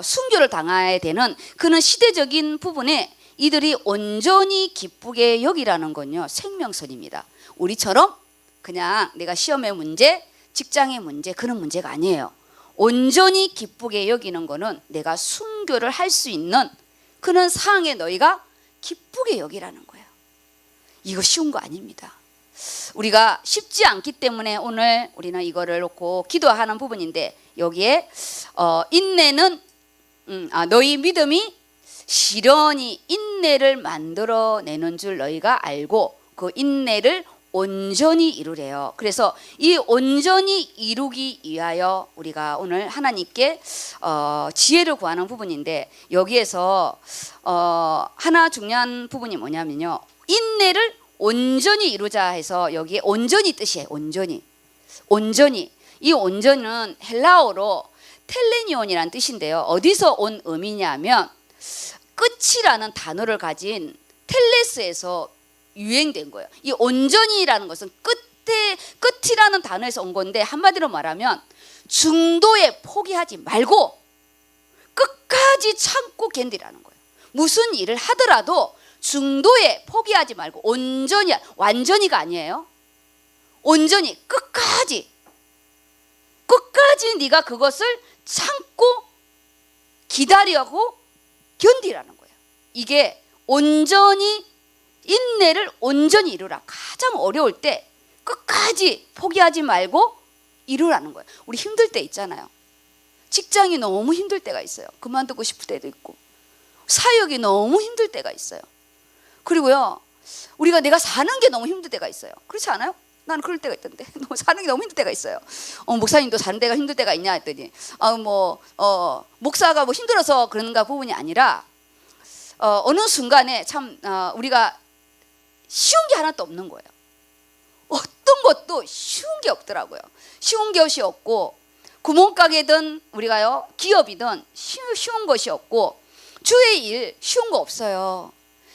순교를 당해야 되는 그런 시대적인 부분에 이들이 온전히 기쁘게 여기라는 건요 생명선입니다. 우리처럼 그냥 내가 시험의 문제, 직장의 문제, 그런 문제가 아니에요. 온전히 기쁘게 여기는 거는 내가 순교를 할 수 있는 그런 상황에 너희가 기쁘게 여기라는 거예요. 이거 쉬운 거 아닙니다. 우리가 쉽지 않기 때문에 오늘 우리는 이거를 놓고 기도하는 부분인데, 여기에 인내는 너희 믿음이 시련이 인내를 만들어내는 줄 너희가 알고 그 인내를 온전히 이루래요. 그래서 이 온전히 이루기 위하여 우리가 오늘 하나님께 지혜를 구하는 부분인데, 여기에서 하나 중요한 부분이 뭐냐면요, 인내를 온전히 이루자 해서 여기에 온전히 뜻이에요. 온전히. 이 온전은 헬라어로 텔레니온이라는 뜻인데요, 어디서 온 의미냐면 끝이라는 단어를 가진 텔레스에서 유행된 거예요. 이 온전히라는 것은 끝이라는 단어에서 온 건데, 한마디로 말하면 중도에 포기하지 말고 끝까지 참고 견디라는 거예요. 무슨 일을 하더라도 중도에 포기하지 말고 온전히, 완전히가 아니에요. 온전히 끝까지 네가 그것을 참고 기다려고 견디라는 거예요. 이게 온전히, 인내를 온전히 이루라. 가장 어려울 때 끝까지 포기하지 말고 이루라는 거예요. 우리 힘들 때 있잖아요. 직장이 너무 힘들 때가 있어요. 그만두고 싶을 때도 있고, 사역이 너무 힘들 때가 있어요. 그리고요, 우리가 내가 사는 게 너무 힘들 때가 있어요. 그렇지 않아요? 나는 그럴 때가 있던데. 사는 게 너무 힘들 때가 있어요. 목사님도 사는 데가 힘들 때가 있냐 했더니 목사가 뭐 힘들어서 그런가 부분이 아니라 어느 순간에 참 우리가 쉬운 게 하나도 없는 거예요. 어떤 것도 쉬운 게 없더라고요. 쉬운 것이 없고, 구멍가게든 우리가요 기업이든 쉬운 것이 없고, 주의 일 쉬운 거 없어요.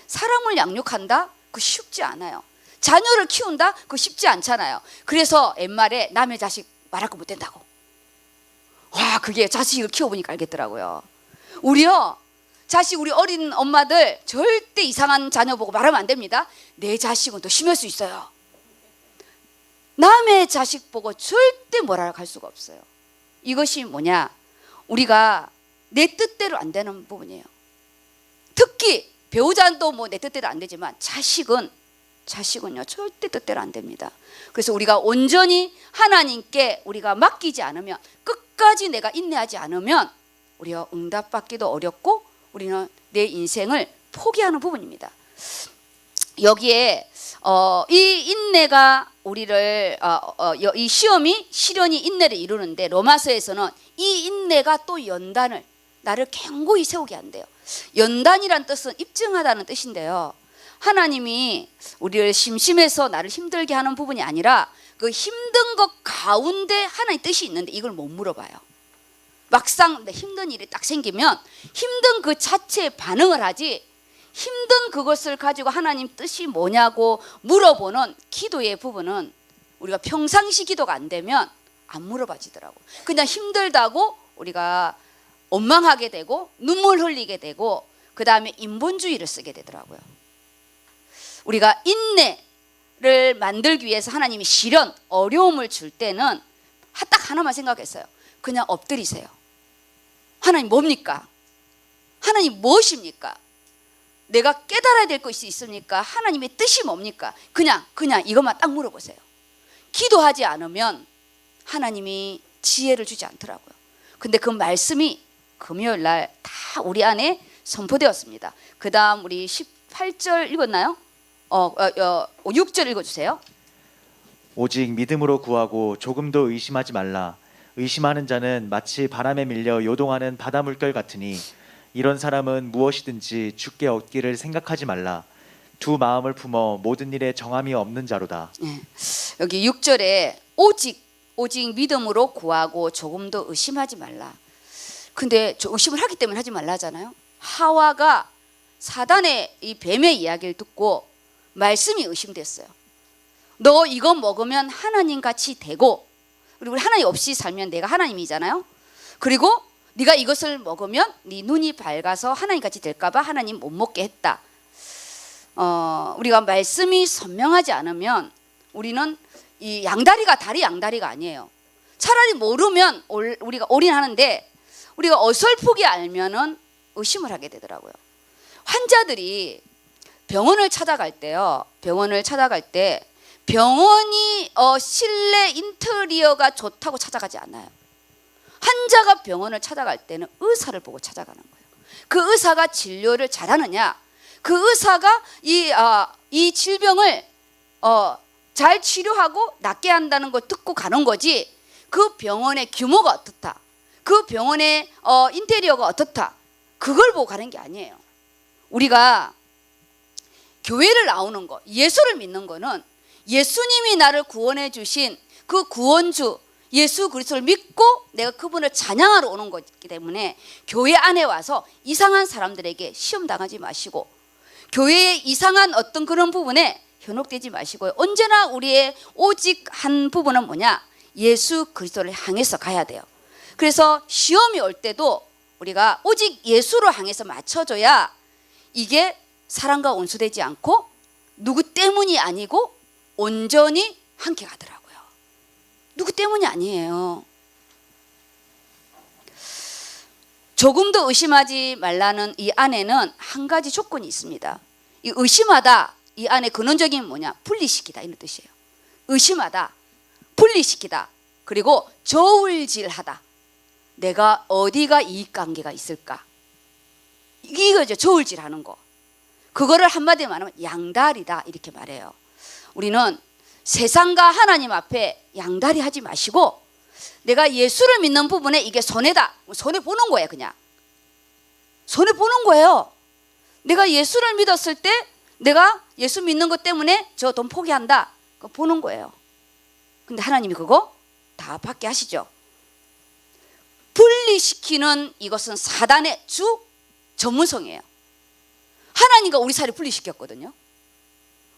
사람을 양육한다? 그거 쉽지 않아요. 자녀를 키운다? 그거 쉽지 않잖아요. 그래서 옛말에 남의 자식 말할 거 못 된다고. 와, 그게 자식을 키워보니까 알겠더라고요. 우리요, 우리 어린 엄마들 절대 이상한 자녀 보고 말하면 안 됩니다. 내 자식은 더 심할 수 있어요. 남의 자식 보고 절대 뭐라 할 수가 없어요. 이것이 뭐냐, 우리가 내 뜻대로 안 되는 부분이에요. 특히 배우자도 뭐 내 뜻대로 안 되지만 자식은요 절대 뜻대로 안 됩니다. 그래서 우리가 온전히 하나님께 우리가 맡기지 않으면, 끝까지 내가 인내하지 않으면 우리가 응답받기도 어렵고 우리는 내 인생을 포기하는 부분입니다. 여기에 이 인내가 우리를 이 시험이 시련이 인내를 이루는데 로마서에서는 이 인내가 또 연단을 나를 견고히 세우게 한대요. 연단이란 뜻은 입증하다는 뜻인데요. 하나님이 우리를 심심해서 나를 힘들게 하는 부분이 아니라 그 힘든 것 가운데 하나님의 뜻이 있는데 이걸 못 물어봐요. 막상 힘든 일이 딱 생기면 힘든 그 자체에 반응을 하지 힘든 그것을 가지고 하나님 뜻이 뭐냐고 물어보는 기도의 부분은 우리가 평상시 기도가 안 되면 안 물어봐지더라고. 그냥 힘들다고 우리가 원망하게 되고 눈물 흘리게 되고 그 다음에 인본주의를 쓰게 되더라고요. 우리가 인내를 만들기 위해서 하나님이 시련, 어려움을 줄 때는 딱 하나만 생각했어요. 그냥 엎드리세요. 하나님 뭡니까? 하나님 무엇입니까? 내가 깨달아야 될 것이 있습니까? 하나님의 뜻이 뭡니까? 그냥 이것만 딱 물어보세요. 기도하지 않으면 하나님이 지혜를 주지 않더라고요. 근데 그 말씀이 금요일 날 다 우리 안에 선포되었습니다. 그 다음 우리 18절 읽었나요? 6절 읽어주세요. 오직 믿음으로 구하고 조금도 의심하지 말라. 의심하는 자는 마치 바람에 밀려 요동하는 바다 물결 같으니 이런 사람은 무엇이든지 주께 얻기를 생각하지 말라. 두 마음을 품어 모든 일에 정함이 없는 자로다. 네. 여기 6절에 오직 믿음으로 구하고 조금도 의심하지 말라. 근데 저 의심을 하기 때문에 하지 말라잖아요. 하와가 사단의 이 뱀의 이야기를 듣고 말씀이 의심됐어요. 너 이거 먹으면 하나님 같이 되고 그리고 하나님 없이 살면 내가 하나님이잖아요. 그리고 네가 이것을 먹으면 네 눈이 밝아서 하나님 같이 될까 봐 하나님 못 먹게 했다. 우리가 말씀이 선명하지 않으면 우리는 이 다리 양다리가 아니에요. 차라리 모르면 우리가 올인하는데 우리가 어설프게 알면은 의심을 하게 되더라고요. 환자들이 병원을 찾아갈 때요. 병원이 실내 인테리어가 좋다고 찾아가지 않아요. 환자가 병원을 찾아갈 때는 의사를 보고 찾아가는 거예요. 그 의사가 진료를 잘하느냐, 그 의사가 이 질병을 잘 치료하고 낫게 한다는 걸 듣고 가는 거지. 그 병원의 규모가 어떻다, 그 병원의 인테리어가 어떻다, 그걸 보고 가는 게 아니에요. 우리가 교회를 나오는 거, 예수를 믿는 거는 예수님이 나를 구원해 주신 그 구원주 예수 그리스도를 믿고 내가 그분을 찬양하러 오는 거기 때문에 교회 안에 와서 이상한 사람들에게 시험 당하지 마시고 교회의 이상한 어떤 그런 부분에 현혹되지 마시고요. 언제나 우리의 오직 한 부분은 뭐냐? 예수 그리스도를 향해서 가야 돼요. 그래서 시험이 올 때도 우리가 오직 예수로 향해서 맞춰줘야 이게 사랑과 원수되지 않고 누구 때문이 아니고 온전히 함께 가더라고요. 누구 때문이 아니에요. 조금도 의심하지 말라는 이 안에는 한 가지 조건이 있습니다. 이 의심하다, 이 안에 근원적인 뭐냐? 분리시키다 이런 뜻이에요. 의심하다, 분리시키다, 그리고 저울질하다. 내가 어디가 이익관계가 있을까? 이거죠. 저울질하는 거. 그거를 한마디로 말하면 양다리다 이렇게 말해요. 우리는 세상과 하나님 앞에 양다리 하지 마시고 내가 예수를 믿는 부분에 이게 손해다. 손해보는 거예요. 그냥 손해보는 거예요. 내가 예수를 믿었을 때 내가 예수 믿는 것 때문에 저 돈 포기한다. 그거 보는 거예요. 근데 하나님이 그거 다 받게 하시죠. 분리시키는 이것은 사단의 주 전문성이에요. 하나님과 우리 사이를 분리시켰거든요.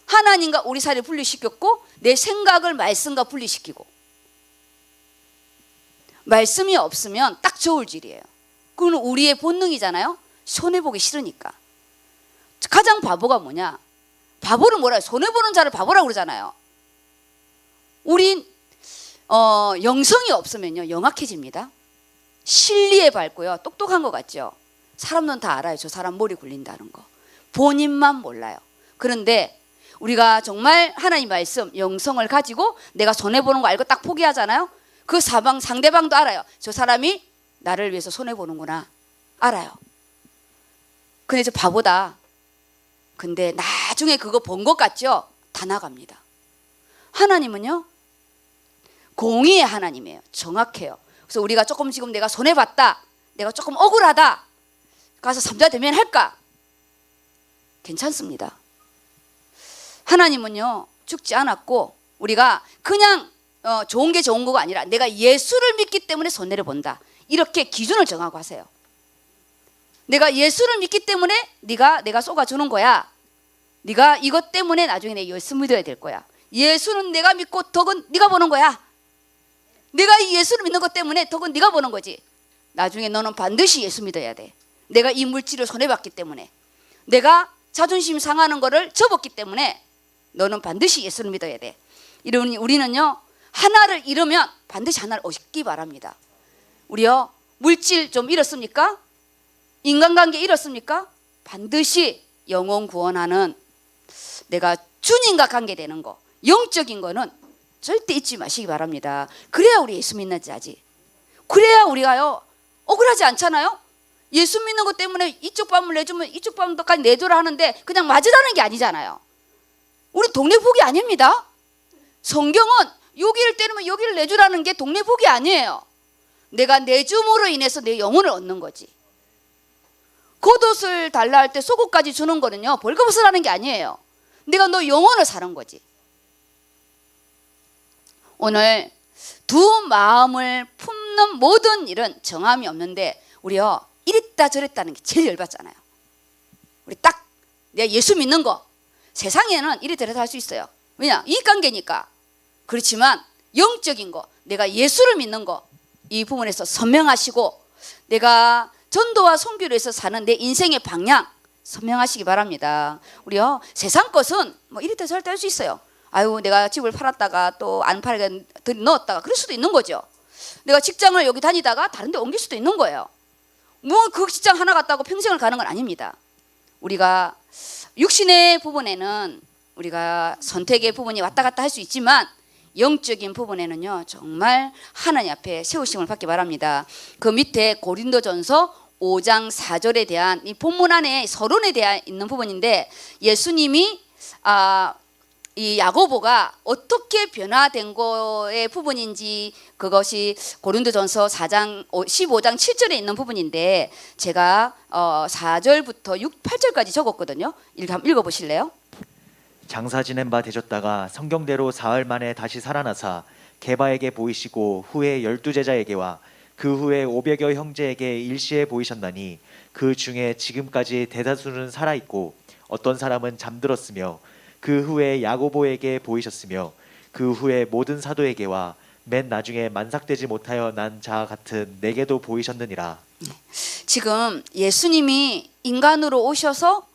하나님과 우리 사이를 분리시켰고 내 생각을 말씀과 분리시키고 말씀이 없으면 딱 저울질이에요. 그건 우리의 본능이잖아요. 손해보기 싫으니까. 가장 바보가 뭐냐? 바보를 뭐라 해요? 손해보는 자를 바보라고 그러잖아요. 우린 영성이 없으면요 영악해집니다. 실리에 밝고요 똑똑한 것 같죠. 사람들은 다 알아요. 저 사람 머리 굴린다는 거. 본인만 몰라요. 그런데 우리가 정말 하나님 말씀 영성을 가지고 내가 손해보는 거 알고 딱 포기하잖아요. 그 상대방도 알아요. 저 사람이 나를 위해서 손해보는구나. 알아요. 근데 저 바보다. 근데 나중에 그거 본 것 같죠? 다 나갑니다. 하나님은요, 공의의 하나님이에요. 정확해요. 그래서 우리가 조금 지금 내가 손해봤다, 내가 조금 억울하다, 가서 삼자 대면 할까? 괜찮습니다. 하나님은요, 죽지 않았고, 우리가 그냥 좋은 게 좋은 거가 아니라 내가 예수를 믿기 때문에 손해를 본다, 이렇게 기준을 정하고 하세요. 내가 예수를 믿기 때문에 내가 쏘가주는 거야. 네가 이것 때문에 나중에 내 예수 믿어야 될 거야. 예수는 내가 믿고 덕은 네가 보는 거야. 내가 이 예수를 믿는 것 때문에 덕은 네가 보는 거지. 나중에 너는 반드시 예수 믿어야 돼. 내가 이 물질을 손해봤기 때문에, 내가 자존심 상하는 거를 접었기 때문에 너는 반드시 예수를 믿어야 돼. 이러니 우리는요, 하나를 잃으면 반드시 하나를 얻기 바랍니다. 우리요, 물질 좀 잃었습니까? 인간관계 잃었습니까? 반드시 영혼 구원하는, 내가 주님과 관계되는 거, 영적인 거는 절대 잊지 마시기 바랍니다. 그래야 우리 예수 믿는지 아지. 그래야 우리가요, 억울하지 않잖아요. 예수 믿는 것 때문에 이쪽 밤을 내주면 이쪽 밤까지 내줘라 하는데 그냥 맞으라는 게 아니잖아요. 우리 동네 복이 아닙니다. 성경은 여기를 때리면 여기를 내주라는 게 동네 복이 아니에요. 내가 내줌으로 인해서 내 영혼을 얻는 거지. 겉옷을 달라 할 때 속옷까지 주는 거는요, 벌거벗으라는 게 아니에요. 내가 너 영혼을 사는 거지. 오늘 두 마음을 품는 모든 일은 정함이 없는데, 우리요, 이랬다 저랬다는 게 제일 열받잖아요. 우리 딱 내가 예수 믿는 거, 세상에는 이래저래 할 수 있어요. 왜냐? 이익관계니까. 그렇지만 영적인 거, 내가 예수를 믿는 거, 이 부분에서 선명하시고, 내가 전도와 선교를 위해서 사는 내 인생의 방향 선명하시기 바랍니다. 우리요, 세상 것은 뭐 이랬다 저랬다 할 수 있어요. 아유, 내가 집을 팔았다가 또 안 팔게 넣었다가 그럴 수도 있는 거죠. 내가 직장을 여기 다니다가 다른 데 옮길 수도 있는 거예요. 뭐 그 직장 하나 갔다고 평생을 가는 건 아닙니다. 우리가 육신의 부분에는 우리가 선택의 부분이 왔다 갔다 할 수 있지만, 영적인 부분에는요, 정말 하나님 앞에 세우심을 받기 바랍니다. 그 밑에 고린도전서 5장 4절에 대한 이 본문 안에 서론에 대한 있는 부분인데, 예수님이 이 야고보가 어떻게 변화된 거의 부분인지, 그것이 고린도전서 15장 7절에 있는 부분인데, 제가 4절부터 8절까지 적었거든요. 한번 읽어보실래요? 장사 지낸 바 되셨다가 성경대로 사흘 만에 다시 살아나사 게바에게 보이시고 후에 12제자에게와 그 후에 500여 형제에게 일시에 보이셨나니, 그 중에 지금까지 대다수는 살아있고 어떤 사람은 잠들었으며, 그 후에 야고보에게 보이셨으며, 그 후에 모든 사도에게와 맨 나중에 만삭되지 못하여 난 자 같은 내게도 보이셨느니라. 지금 예수님이 인간으로 오셔서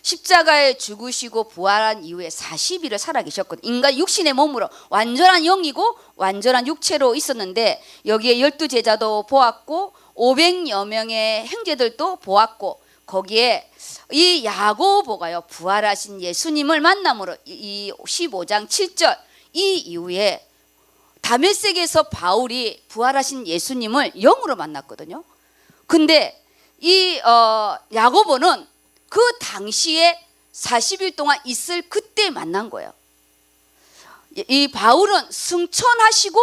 십자가에 죽으시고 부활한 이후에 40일을 살아계셨거든요. 인간 육신의 몸으로 완전한 영이고 완전한 육체로 있었는데, 여기에 12제자도 보았고 500여 명의 형제들도 보았고, 거기에 이 야고보가요, 부활하신 예수님을 만남으로 이 15장 7절 이 이후에 다메섹에서 바울이 부활하신 예수님을 영으로 만났거든요. 근데 이 야고보는 그 당시에 40일 동안 있을 그때 만난 거예요. 이 바울은 승천하시고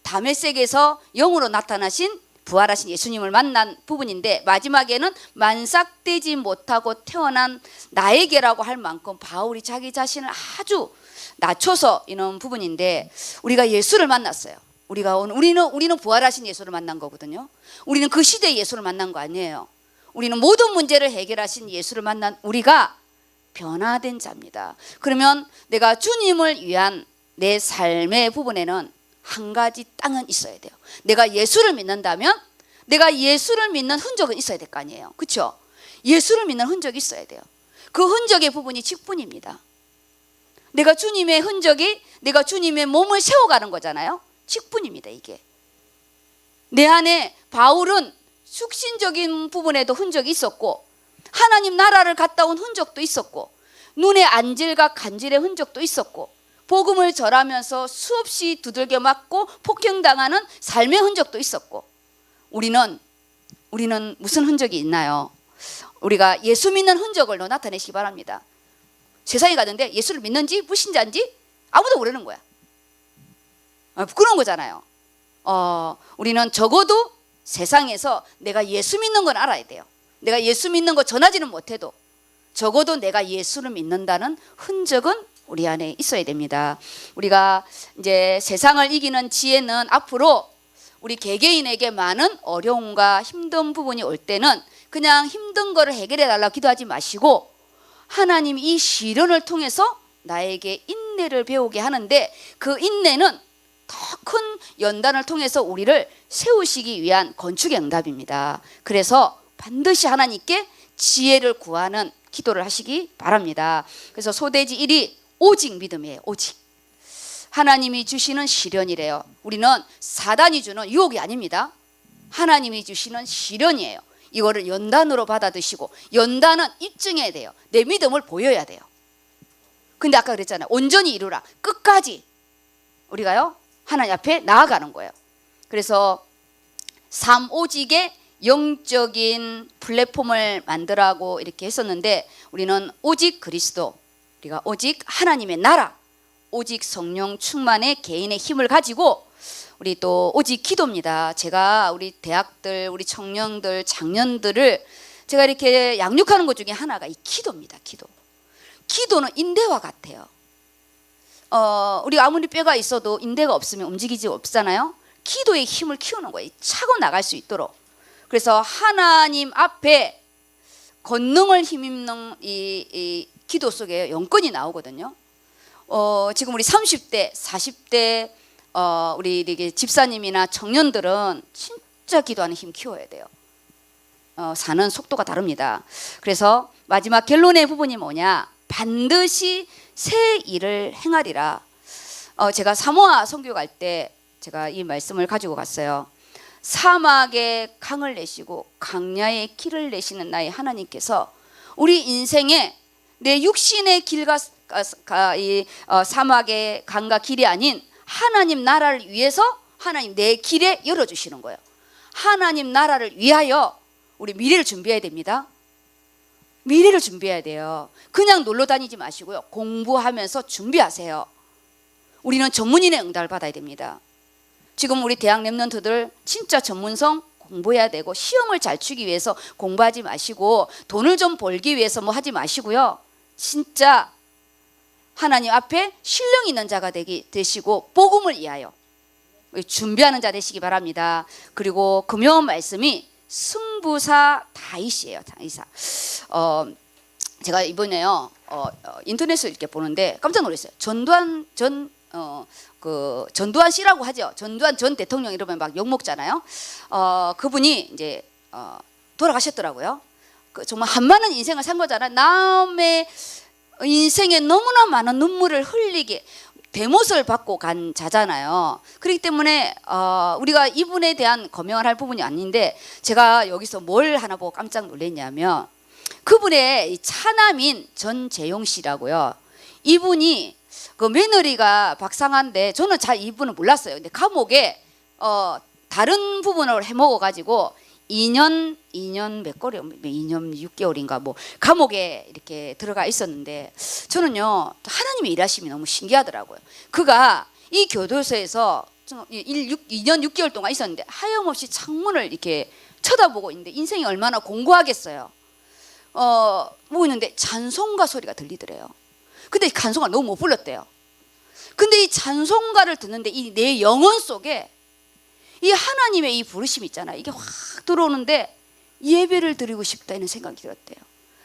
다메섹에서 영으로 나타나신 부활하신 예수님을 만난 부분인데, 마지막에는 만삭되지 못하고 태어난 나에게라고 할 만큼 바울이 자기 자신을 아주 낮춰서 이런 부분인데, 우리가 예수를 만났어요. 우리는 부활하신 예수를 만난 거거든요. 우리는 그 시대의 예수를 만난 거 아니에요. 우리는 모든 문제를 해결하신 예수를 만난 우리가 변화된 자입니다. 그러면 내가 주님을 위한 내 삶의 부분에는 한 가지 땅은 있어야 돼요. 내가 예수를 믿는다면 내가 예수를 믿는 흔적은 있어야 될 거 아니에요. 그렇죠? 예수를 믿는 흔적이 있어야 돼요. 그 흔적의 부분이 직분입니다. 내가 주님의 흔적이, 내가 주님의 몸을 세워가는 거잖아요. 직분입니다, 이게. 내 안에 바울은 숙신적인 부분에도 흔적이 있었고, 하나님 나라를 갔다 온 흔적도 있었고, 눈의 안질과 간질의 흔적도 있었고, 복음을 전하면서 수없이 두들겨 맞고 폭행당하는 삶의 흔적도 있었고, 우리는 우리는 무슨 흔적이 있나요? 우리가 예수 믿는 흔적을 나타내시기 바랍니다. 세상에 가는데 예수를 믿는지 불신자인지 아무도 모르는 거야. 부끄러운 거잖아요. 우리는 적어도 세상에서 내가 예수 믿는 건 알아야 돼요. 내가 예수 믿는 거 전하지는 못해도 적어도 내가 예수를 믿는다는 흔적은 우리 안에 있어야 됩니다. 우리가 이제 세상을 이기는 지혜는 앞으로 우리 개개인에게 많은 어려움과 힘든 부분이 올 때는 그냥 힘든 거를 해결해 달라고 기도하지 마시고 하나님 이 시련을 통해서 나에게 인내를 배우게 하는데 그 인내는 더 큰 연단을 통해서 우리를 세우시기 위한 건축의 응답입니다. 그래서 반드시 하나님께 지혜를 구하는 기도를 하시기 바랍니다. 그래서 소대지 1이 오직 믿음이에요. 오직. 하나님이 주시는 시련이래요. 우리는 사단이 주는 유혹이 아닙니다. 하나님이 주시는 시련이에요. 이거를 연단으로 받아드시고 연단은 입증해야 돼요. 내 믿음을 보여야 돼요. 근데 아까 그랬잖아요. 온전히 이루라. 끝까지 우리가요 하나님 앞에 나아가는 거예요. 그래서 삼오직의 영적인 플랫폼을 만들라고 이렇게 했었는데 우리는 오직 그리스도, 우리가 오직 하나님의 나라, 오직 성령 충만의 개인의 힘을 가지고 우리 또 오직 기도입니다. 제가 우리 대학들, 우리 청년들, 장년들을 제가 이렇게 양육하는 것 중에 하나가 이 기도입니다. 기도. 기도는 인대와 같아요. 우리가 아무리 뼈가 있어도 인대가 없으면 움직이지 없잖아요. 기도의 힘을 키우는 거예요. 차고 나갈 수 있도록. 그래서 하나님 앞에 권능을 힘입는 이 기도 속에 영권이 나오거든요. 지금 우리 30대, 40대 우리 이렇게 집사님이나 청년들은 진짜 기도하는 힘 키워야 돼요. 사는 속도가 다릅니다. 그래서 마지막 결론의 부분이 뭐냐? 반드시 새 일을 행하리라. 제가 사모아 선교 갈 때 제가 이 말씀을 가지고 갔어요. 사막에 강을 내시고 강야에 길을 내시는 나의 하나님께서 우리 인생에 내 육신의 길과 사막의 강과 길이 아닌 하나님 나라를 위해서 하나님 내 길에 열어주시는 거예요. 하나님 나라를 위하여 우리 미래를 준비해야 됩니다. 미래를 준비해야 돼요. 그냥 놀러 다니지 마시고요. 공부하면서 준비하세요. 우리는 전문인의 응답을 받아야 됩니다. 지금 우리 대학 랩런트들 진짜 전문성 공부해야 되고 시험을 잘 치기 위해서 공부하지 마시고 돈을 좀 벌기 위해서 뭐 하지 마시고요. 진짜 하나님 앞에 신령 있는 자가 되시고 복음을 위하여 준비하는 자 되시기 바랍니다. 그리고 금요 말씀이 승부사 다윗이에요. 다윗사. 제가 이번에요 인터넷을 이렇게 보는데 깜짝 놀랐어요. 전두환 씨라고 하죠. 전두환 전 대통령 이러면 막 욕 먹잖아요. 그분이 이제 돌아가셨더라고요. 정말 한많은 인생을 산 거잖아요. 남의 인생에 너무나 많은 눈물을 흘리게 대못을 받고 간 자잖아요. 그렇기 때문에 우리가 이분에 대한 거명을 할 부분이 아닌데 제가 여기서 뭘 하나 보고 깜짝 놀랐냐면 그분의 차남인 전재용 씨라고요. 이분이 그 며느리가 박상한데 저는 잘 이분은 몰랐어요. 근데 감옥에 다른 부분을 해먹어 가지고 2년 몇 개월, 2년 6개월인가 뭐 감옥에 이렇게 들어가 있었는데 저는요 하나님의 일하심이 너무 신기하더라고요. 그가 이 교도소에서 2년 6개월 동안 있었는데 하염없이 창문을 이렇게 쳐다보고 있는데 인생이 얼마나 공고하겠어요. 보고 있는데 찬송가 소리가 들리더래요. 근데 찬송가 너무 못 불렀대요. 근데 이 찬송가를 듣는데 이 내 영혼 속에 이 하나님의 이 부르심이 있잖아요. 이게 확 들어오는데 예배를 드리고 싶다 이런 생각이 들었대요.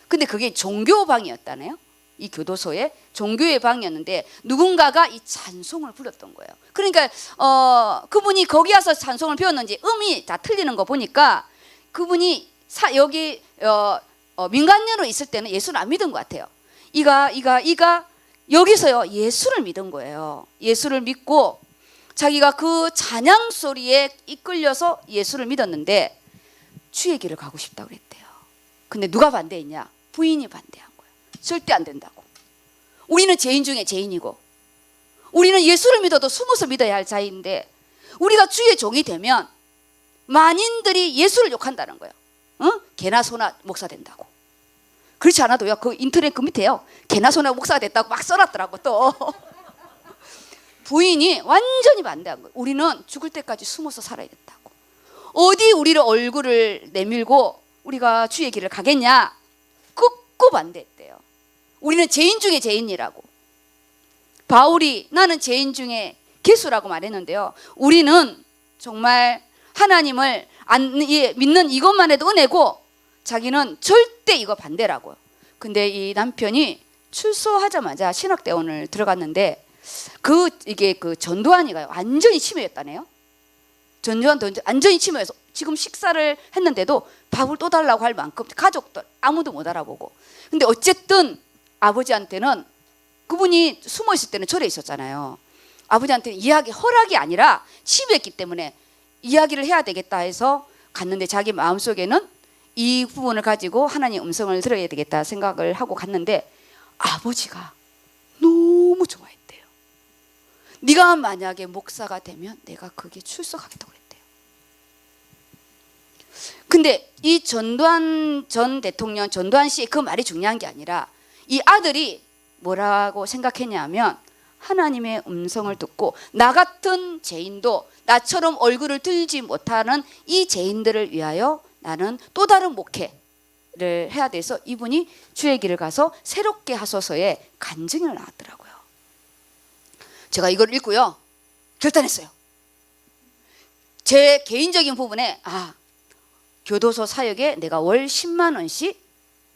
근데 그게 종교방이었다네요. 이 교도소에 종교의 방이었는데 누군가가 이 찬송을 불렀던 거예요. 그러니까 그분이 거기 와서 찬송을 배웠는지 음이 다 틀리는 거 보니까 그분이 여기 민간인으로 있을 때는 예수를 안 믿은 것 같아요. 이가 여기서요 예수를 믿은 거예요. 예수를 믿고 자기가 그 찬양 소리에 이끌려서 예수를 믿었는데 주의 길을 가고 싶다고 그랬대요. 근데 누가 반대했냐? 부인이 반대한 거예요. 절대 안 된다고. 우리는 죄인 중에 죄인이고 우리는 예수를 믿어도 숨어서 믿어야 할 자인데 우리가 주의 종이 되면 만인들이 예수를 욕한다는 거예요. 개나 소나 목사 된다고. 그렇지 않아도요. 그 인터넷 그 밑에요. 개나 소나 목사가 됐다고 막 써놨더라고 또. 부인이 완전히 반대한 거예요. 우리는 죽을 때까지 숨어서 살아야겠다고. 어디 우리를 얼굴을 내밀고 우리가 주의 길을 가겠냐? 끄고 반대했대요. 우리는 죄인 중에 죄인이라고. 바울이 나는 죄인 중에 개수라고 말했는데요. 우리는 정말 하나님을 믿는 이것만 해도 은혜고 자기는 절대 이거 반대라고요. 근데 이 남편이 출소하자마자 신학대원을 들어갔는데 이게 그 전두환이가요 완전히 치매였다네요. 전두환도 완전히 치매여서 지금 식사를 했는데도 밥을 또 달라고 할 만큼 가족들 아무도 못 알아보고. 근데 어쨌든 아버지한테는 그분이 숨어 있을 때는 절에 있었잖아요. 아버지한테는 이야기 허락이 아니라 치매했기 때문에 이야기를 해야 되겠다 해서 갔는데 자기 마음속에는 이 부분을 가지고 하나님의 음성을 들어야 되겠다 생각을 하고 갔는데 아버지가 너무 좋아했대요. 네가 만약에 목사가 되면 내가 거기에 출석하겠다고 그랬대요. 근데 이 전두환 전 대통령, 전두환 씨 그 말이 중요한 게 아니라 이 아들이 뭐라고 생각했냐면 하나님의 음성을 듣고 나 같은 죄인도 나처럼 얼굴을 들지 못하는 이 죄인들을 위하여 나는 또 다른 목회를 해야 돼서 이분이 주의 길을 가서 새롭게 하소서에 간증을 나왔더라고요. 제가 이걸 읽고요 결단했어요. 제 개인적인 부분에 교도소 사역에 내가 월 10만 원씩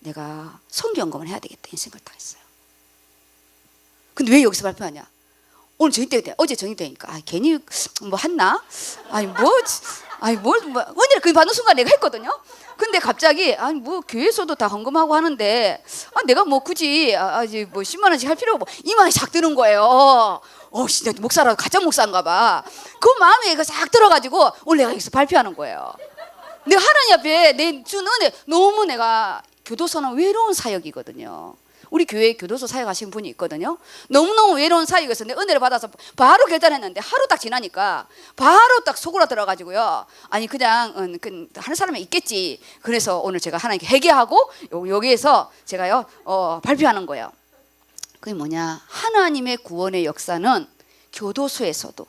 내가 선교연금을 해야 되겠다 이 생각을 다 했어요. 근데 왜 여기서 발표하냐? 오늘 저녁때 어제 저녁때니까 괜히 뭐 했나? 뭘 은혜를 그 받는 순간 내가 했거든요. 근데 갑자기 뭐 교회에서도 다 헌금하고 하는데 내가 뭐 굳이 뭐 10만 원씩 할 필요가 뭐 2만 원씩 싹 드는 거예요. 진짜 목사라도 가짜 목사인가 봐. 그 마음에 싹 들어가지고 오늘 내가 여기서 발표하는 거예요. 내가 하나님 앞에 내 준 은혜 너무 내가 교도소는 외로운 사역이거든요. 우리 교회에 교도소 사역하신 분이 있거든요. 너무너무 외로운 사역에서 내 은혜를 받아서 바로 결단했는데 하루 딱 지나니까 바로 딱 속으로 들어가지고요. 그냥 하는 사람이 있겠지. 그래서 오늘 제가 하나님께 회개하고 여기에서 제가요 발표하는 거예요. 그게 뭐냐? 하나님의 구원의 역사는 교도소에서도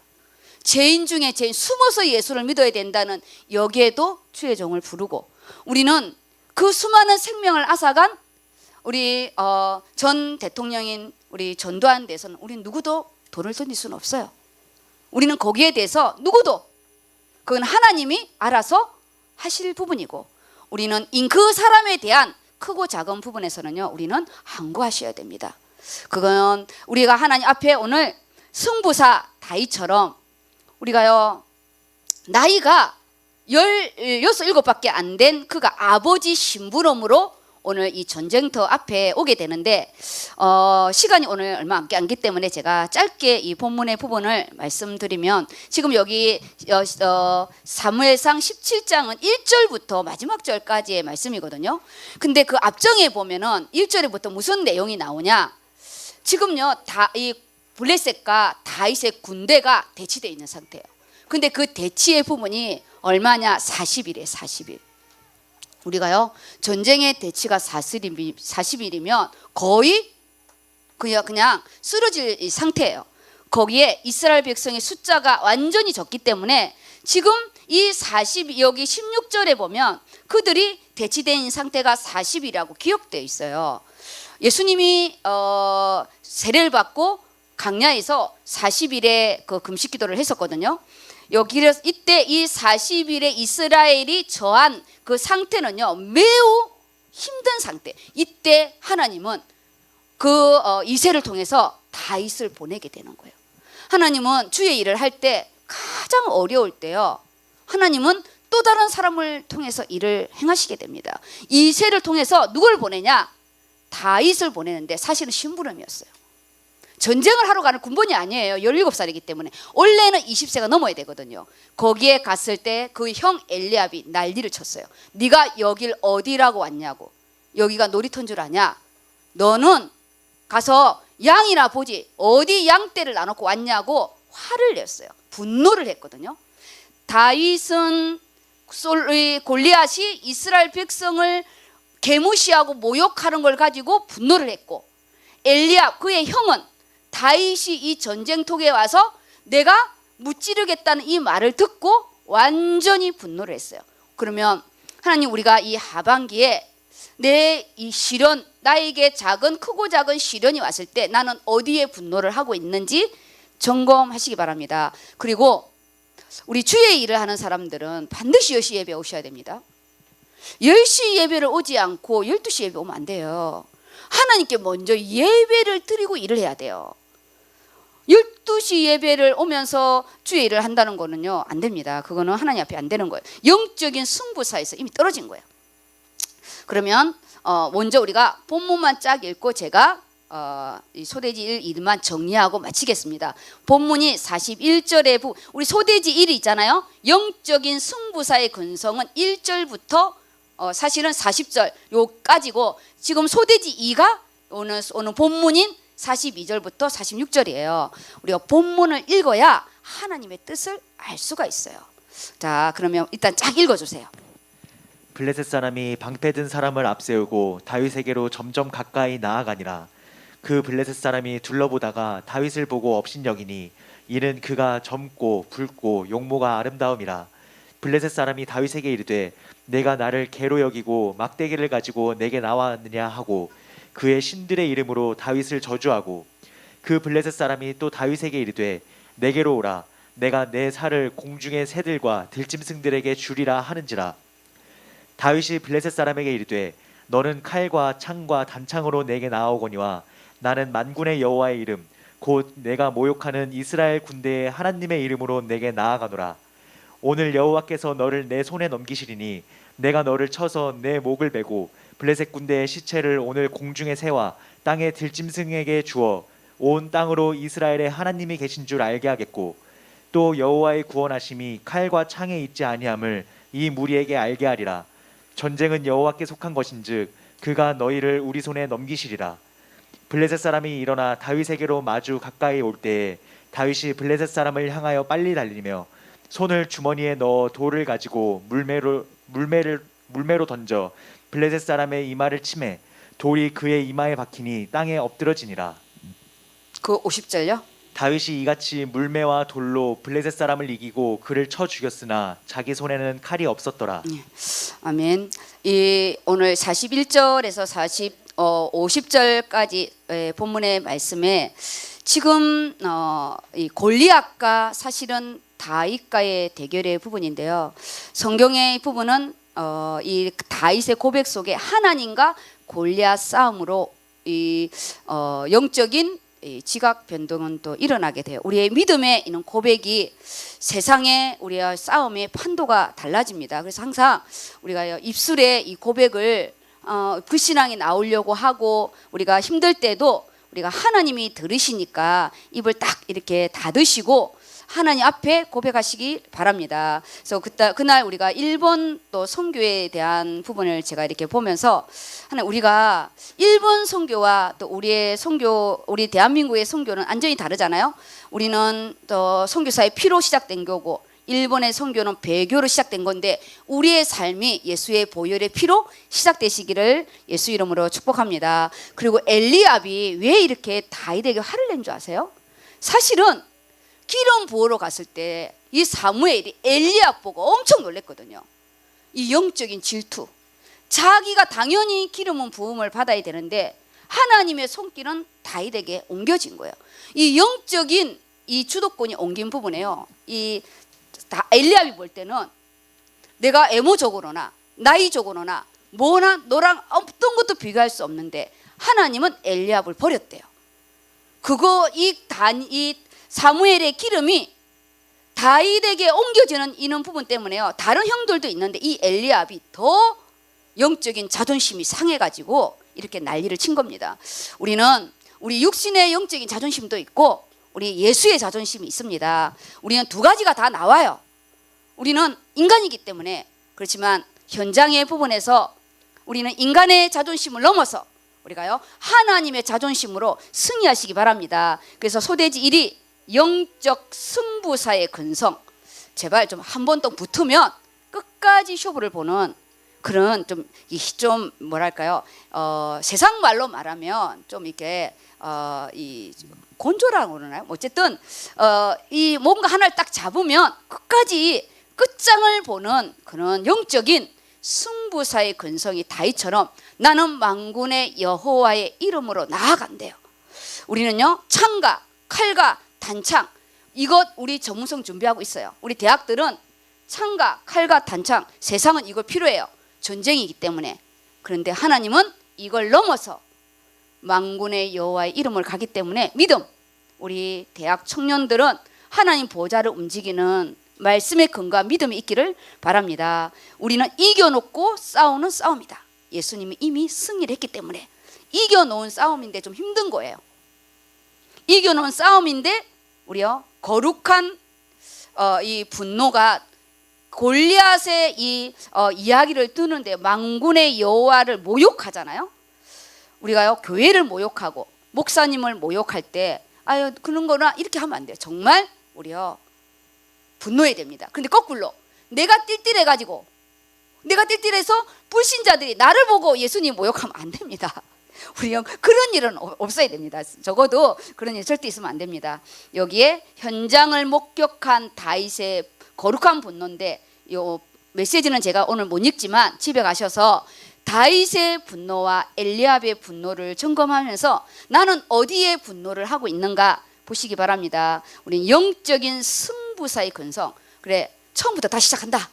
죄인 중에 죄인 숨어서 예수를 믿어야 된다는 여기에도 주의 종을 부르고 우리는 그 수많은 생명을 앗아간 우리 전 대통령인 우리 전두환 대해서는 우리는 누구도 돈을 던질 수는 없어요. 우리는 거기에 대해서 누구도 그건 하나님이 알아서 하실 부분이고 우리는 그 사람에 대한 크고 작은 부분에서는요 우리는 항구하셔야 됩니다. 그건 우리가 하나님 앞에 오늘 승부사 다윗처럼 우리가요 나이가 16, 17밖에 안 된 그가 아버지 심부름으로 오늘 이 전쟁터 앞에 오게 되는데 시간이 오늘 얼마 안 기 때문에 제가 짧게 이 본문의 부분을 말씀드리면 지금 여기 사무엘상 17장은 1절부터 마지막 절까지의 말씀이거든요. 근데 그 앞정에 보면은 1절에부터 무슨 내용이 나오냐? 지금요 이 블레셋과 다윗의 군대가 대치되어 있는 상태예요. 근데 그 대치의 부분이 얼마냐? 40일에 40일. 우리가요 전쟁의 대치가 40일이면 거의 그냥 쓰러질 상태예요. 거기에 이스라엘 백성의 숫자가 완전히 적기 때문에 지금 이 40 여기 16절에 보면 그들이 대치된 상태가 40이라고 기록되어 있어요. 예수님이 세례를 받고 강야에서 40일의 그 금식 기도를 했었거든요. 이때 이 40일에 이스라엘이 처한 그 상태는요 매우 힘든 상태. 이때 하나님은 그 이새를 통해서 다윗을 보내게 되는 거예요. 하나님은 주의 일을 할 때 가장 어려울 때요 하나님은 또 다른 사람을 통해서 일을 행하시게 됩니다. 이새를 통해서 누굴 보내냐? 다윗을 보내는데 사실은 심부름이었어요. 전쟁을 하러 가는 군번이 아니에요. 17살이기 때문에 원래는 20세가 넘어야 되거든요. 거기에 갔을 때 그 형 엘리압이 난리를 쳤어요. 네가 여길 어디라고 왔냐고. 여기가 놀이터인 줄 아냐? 너는 가서 양이나 보지 어디 양떼를 나눠고 왔냐고 화를 냈어요. 분노를 했거든요. 다윗은 이 골리앗이 이스라엘 백성을 개무시하고 모욕하는 걸 가지고 분노를 했고, 엘리압 그의 형은 다윗이 이 전쟁통에 와서 내가 무찌르겠다는 이 말을 듣고 완전히 분노를 했어요. 그러면 하나님, 우리가 이 하반기에 내 이 시련, 나에게 크고 작은 시련이 왔을 때 나는 어디에 분노를 하고 있는지 점검하시기 바랍니다. 그리고 우리 주의 일을 하는 사람들은 반드시 10시 예배 오셔야 됩니다. 10시 예배를 오지 않고 12시 예배 오면 안 돼요. 하나님께 먼저 예배를 드리고 일을 해야 돼요. 12시 예배를 오면서 주의 일을 한다는 거는요, 안 됩니다. 그거는 하나님 앞에 안 되는 거예요. 영적인 승부사에서 이미 떨어진 거예요. 그러면 먼저 우리가 본문만 쫙 읽고 제가 이 소돼지 1만 정리하고 마치겠습니다. 본문이 41절에 우리 소돼지 1이 있잖아요. 영적인 승부사의 근성은 1절부터 사실은 40절 요까지고, 지금 소돼지 2가 오늘 본문인 42절부터 46절이에요. 우리가 본문을 읽어야 하나님의 뜻을 알 수가 있어요. 자, 그러면 일단 쫙 읽어주세요. 블레셋 사람이 방패든 사람을 앞세우고 다윗에게로 점점 가까이 나아가니라. 그 블레셋 사람이 둘러보다가 다윗을 보고 업신여기니 이는 그가 젊고 붉고 용모가 아름다움이라. 블레셋 사람이 다윗에게 이르되 내가 나를 개로 여기고 막대기를 가지고 내게 나왔느냐 하고 그의 신들의 이름으로 다윗을 저주하고, 그 블레셋 사람이 또 다윗에게 이르되 내게로 오라. 내가 내 살을 공중의 새들과 들짐승들에게 주리라 하는지라. 다윗이 블레셋 사람에게 이르되 너는 칼과 창과 단창으로 내게 나아오거니와 나는 만군의 여호와의 이름 곧 내가 모욕하는 이스라엘 군대의 하나님의 이름으로 내게 나아가노라. 오늘 여호와께서 너를 내 손에 넘기시리니 내가 너를 쳐서 내 목을 베고 블레셋 군대의 시체를 오늘 공중의 새와 땅의 들짐승에게 주어 온 땅으로 이스라엘의 하나님이 계신 줄 알게 하겠고, 또 여호와의 구원하심이 칼과 창에 있지 아니함을 이 무리에게 알게 하리라. 전쟁은 여호와께 속한 것인즉 그가 너희를 우리 손에 넘기시리라. 블레셋 사람이 일어나 다윗에게로 마주 가까이 올 때에 다윗이 블레셋 사람을 향하여 빨리 달리며 손을 주머니에 넣어 돌을 가지고 물매로 던져 블레셋 사람의 이마를 치매 돌이 그의 이마에 박히니 땅에 엎드러지니라. 그 50절요? 다윗이 이같이 물매와 돌로 블레셋 사람을 이기고 그를 쳐 죽였으나 자기 손에는 칼이 없었더라. 아멘. 이 오늘 41절에서 50절까지 본문의 말씀에 지금 이 골리앗과 사실은 다윗과의 대결의 부분인데요. 성경의 부분은 이 다윗의 고백 속에 하나님과 골리앗 싸움으로 이 영적인 지각 변동은 또 일어나게 돼요. 우리의 믿음에 있는 고백이 세상의 우리의 싸움의 판도가 달라집니다. 그래서 항상 우리가 입술에 이 고백을 그 신앙이 나오려고 하고 우리가 힘들 때도 우리가 하나님이 들으시니까 입을 딱 이렇게 닫으시고 하나님 앞에 고백하시기 바랍니다. 그래서 그날 우리가 일본 또 선교에 대한 부분을 제가 이렇게 보면서 우리가 일본 선교와 또 우리의 선교, 우리 대한민국의 선교는 완전히 다르잖아요. 우리는 또 선교사의 피로 시작된 거고 일본의 선교는 배교로 시작된 건데 우리의 삶이 예수의 보혈의 피로 시작되시기를 예수 이름으로 축복합니다. 그리고 엘리압이 왜 이렇게 다윗에게 화를 낸 줄 아세요? 사실은 기름 부으러 갔을 때 이 사무엘이 엘리압 보고 엄청 놀랬거든요. 이 영적인 질투. 자기가 당연히 기름은 부음을 받아야 되는데 하나님의 손길은 다윗에게 옮겨진 거예요. 이 영적인 이 주도권이 옮긴 부분에요. 이 엘리압이 볼 때는 내가 외모적으로나 나이적으로나 뭐나 너랑 어떤 것도 비교할 수 없는데 하나님은 엘리압을 버렸대요. 그거 이 사무엘의 기름이 다윗에게 옮겨지는 이런 부분 때문에요. 다른 형들도 있는데 이 엘리압이 더 영적인 자존심이 상해가지고 이렇게 난리를 친 겁니다. 우리는 우리 육신의 영적인 자존심도 있고 우리 예수의 자존심이 있습니다. 우리는 두 가지가 다 나와요. 우리는 인간이기 때문에 그렇지만 현장의 부분에서 우리는 인간의 자존심을 넘어서 우리가요 하나님의 자존심으로 승리하시기 바랍니다. 그래서 소돼지 1이 영적 승부사의 근성. 제발 좀 한 번 더 붙으면 끝까지 쇼부를 보는 그런 좀 뭐랄까요? 세상 말로 말하면 좀 이렇게 이 곤조라고 그러나요? 어쨌든 이 뭔가 하나를 딱 잡으면 끝까지 끝장을 보는 그런 영적인 승부사의 근성이 다윗처럼 나는 만군의 여호와의 이름으로 나아간대요. 우리는요 창과 칼과 단창 이것 우리 전문성 준비하고 있어요. 우리 대학들은 창과 칼과 단창 세상은 이걸 필요해요. 전쟁이기 때문에. 그런데 하나님은 이걸 넘어서 만군의 여호와의 이름을 가기 때문에 믿음. 우리 대학 청년들은 하나님 보좌를 움직이는 말씀의 근거와 믿음이 있기를 바랍니다. 우리는 이겨놓고 싸우는 싸움이다. 예수님이 이미 승리를 했기 때문에 이겨놓은 싸움인데 좀 힘든 거예요. 이겨놓은 싸움인데 우리요 거룩한 이 분노가 골리앗의 이 이야기를 듣는데 만군의 여호와를 모욕하잖아요. 우리가요 교회를 모욕하고 목사님을 모욕할 때 아유 그런 거나 이렇게 하면 안 돼요. 정말 우리요 분노해야 됩니다. 그런데 거꾸로 내가 띨띨해가지고 내가 띨띨해서 불신자들이 나를 보고 예수님 모욕하면 안 됩니다. 우리 그런 일은 없어야 됩니다. 적어도 그런 일 절대 있으면 안 됩니다. 여기에 현장을 목격한 다윗의 거룩한 분노인데 요 메시지는 제가 오늘 못 읽지만 집에 가셔서 다윗의 분노와 엘리압의 분노를 점검하면서 나는 어디에 분노를 하고 있는가 보시기 바랍니다. 우리는 영적인 승부사의 근성. 그래 처음부터 다시 시작한다.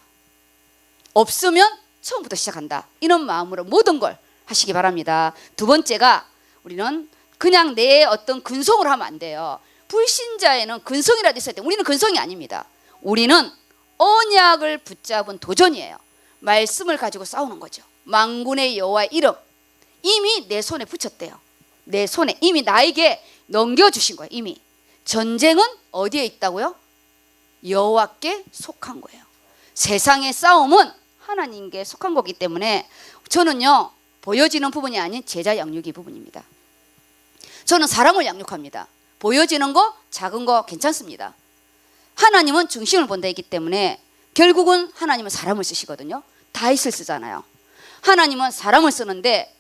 없으면 처음부터 시작한다. 이런 마음으로 모든 걸 하시기 바랍니다. 두 번째가 우리는 그냥 내 어떤 근성으로 하면 안 돼요. 불신자에는 근성이라도 있어야 돼. 우리는 근성이 아닙니다. 우리는 언약을 붙잡은 도전이에요. 말씀을 가지고 싸우는 거죠. 만군의 여호와의 이름 이미 내 손에 붙였대요. 내 손에 이미 나에게 넘겨주신 거예요. 이미 전쟁은 어디에 있다고요? 여호와께 속한 거예요. 세상의 싸움은 하나님께 속한 거기 때문에 저는요 보여지는 부분이 아닌 제자 양육의 부분입니다. 저는 사람을 양육합니다. 보여지는 거 작은 거 괜찮습니다. 하나님은 중심을 본다 했기 때문에 결국은 하나님은 사람을 쓰시거든요. 다윗을 쓰잖아요. 하나님은 사람을 쓰는데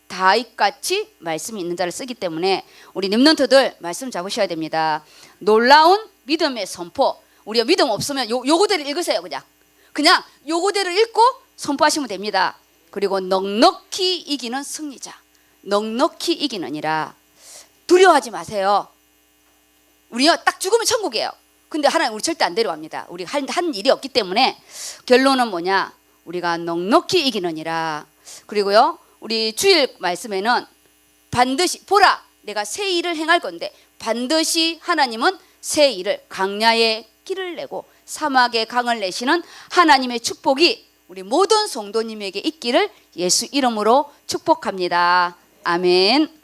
다윗같이 말씀이 있는 자를 쓰기 때문에 우리 렘넌트들 말씀 잡으셔야 됩니다. 놀라운 믿음의 선포. 우리가 믿음 없으면 요거대로 읽으세요. 그냥 요거대로 읽고 선포하시면 됩니다. 그리고 넉넉히 이기는 승리자. 넉넉히 이기느니라. 두려워하지 마세요. 우리요 딱 죽으면 천국이에요. 근데 하나님 우리 절대 안 데려갑니다. 우리 한 일이 없기 때문에 결론은 뭐냐? 우리가 넉넉히 이기느니라. 그리고요 우리 주일 말씀에는 반드시 보라 내가 새 일을 행할 건데 반드시 하나님은 새 일을 강야에 길을 내고 사막에 강을 내시는 하나님의 축복이 우리 모든 성도님에게 있기를 예수 이름으로 축복합니다. 아멘.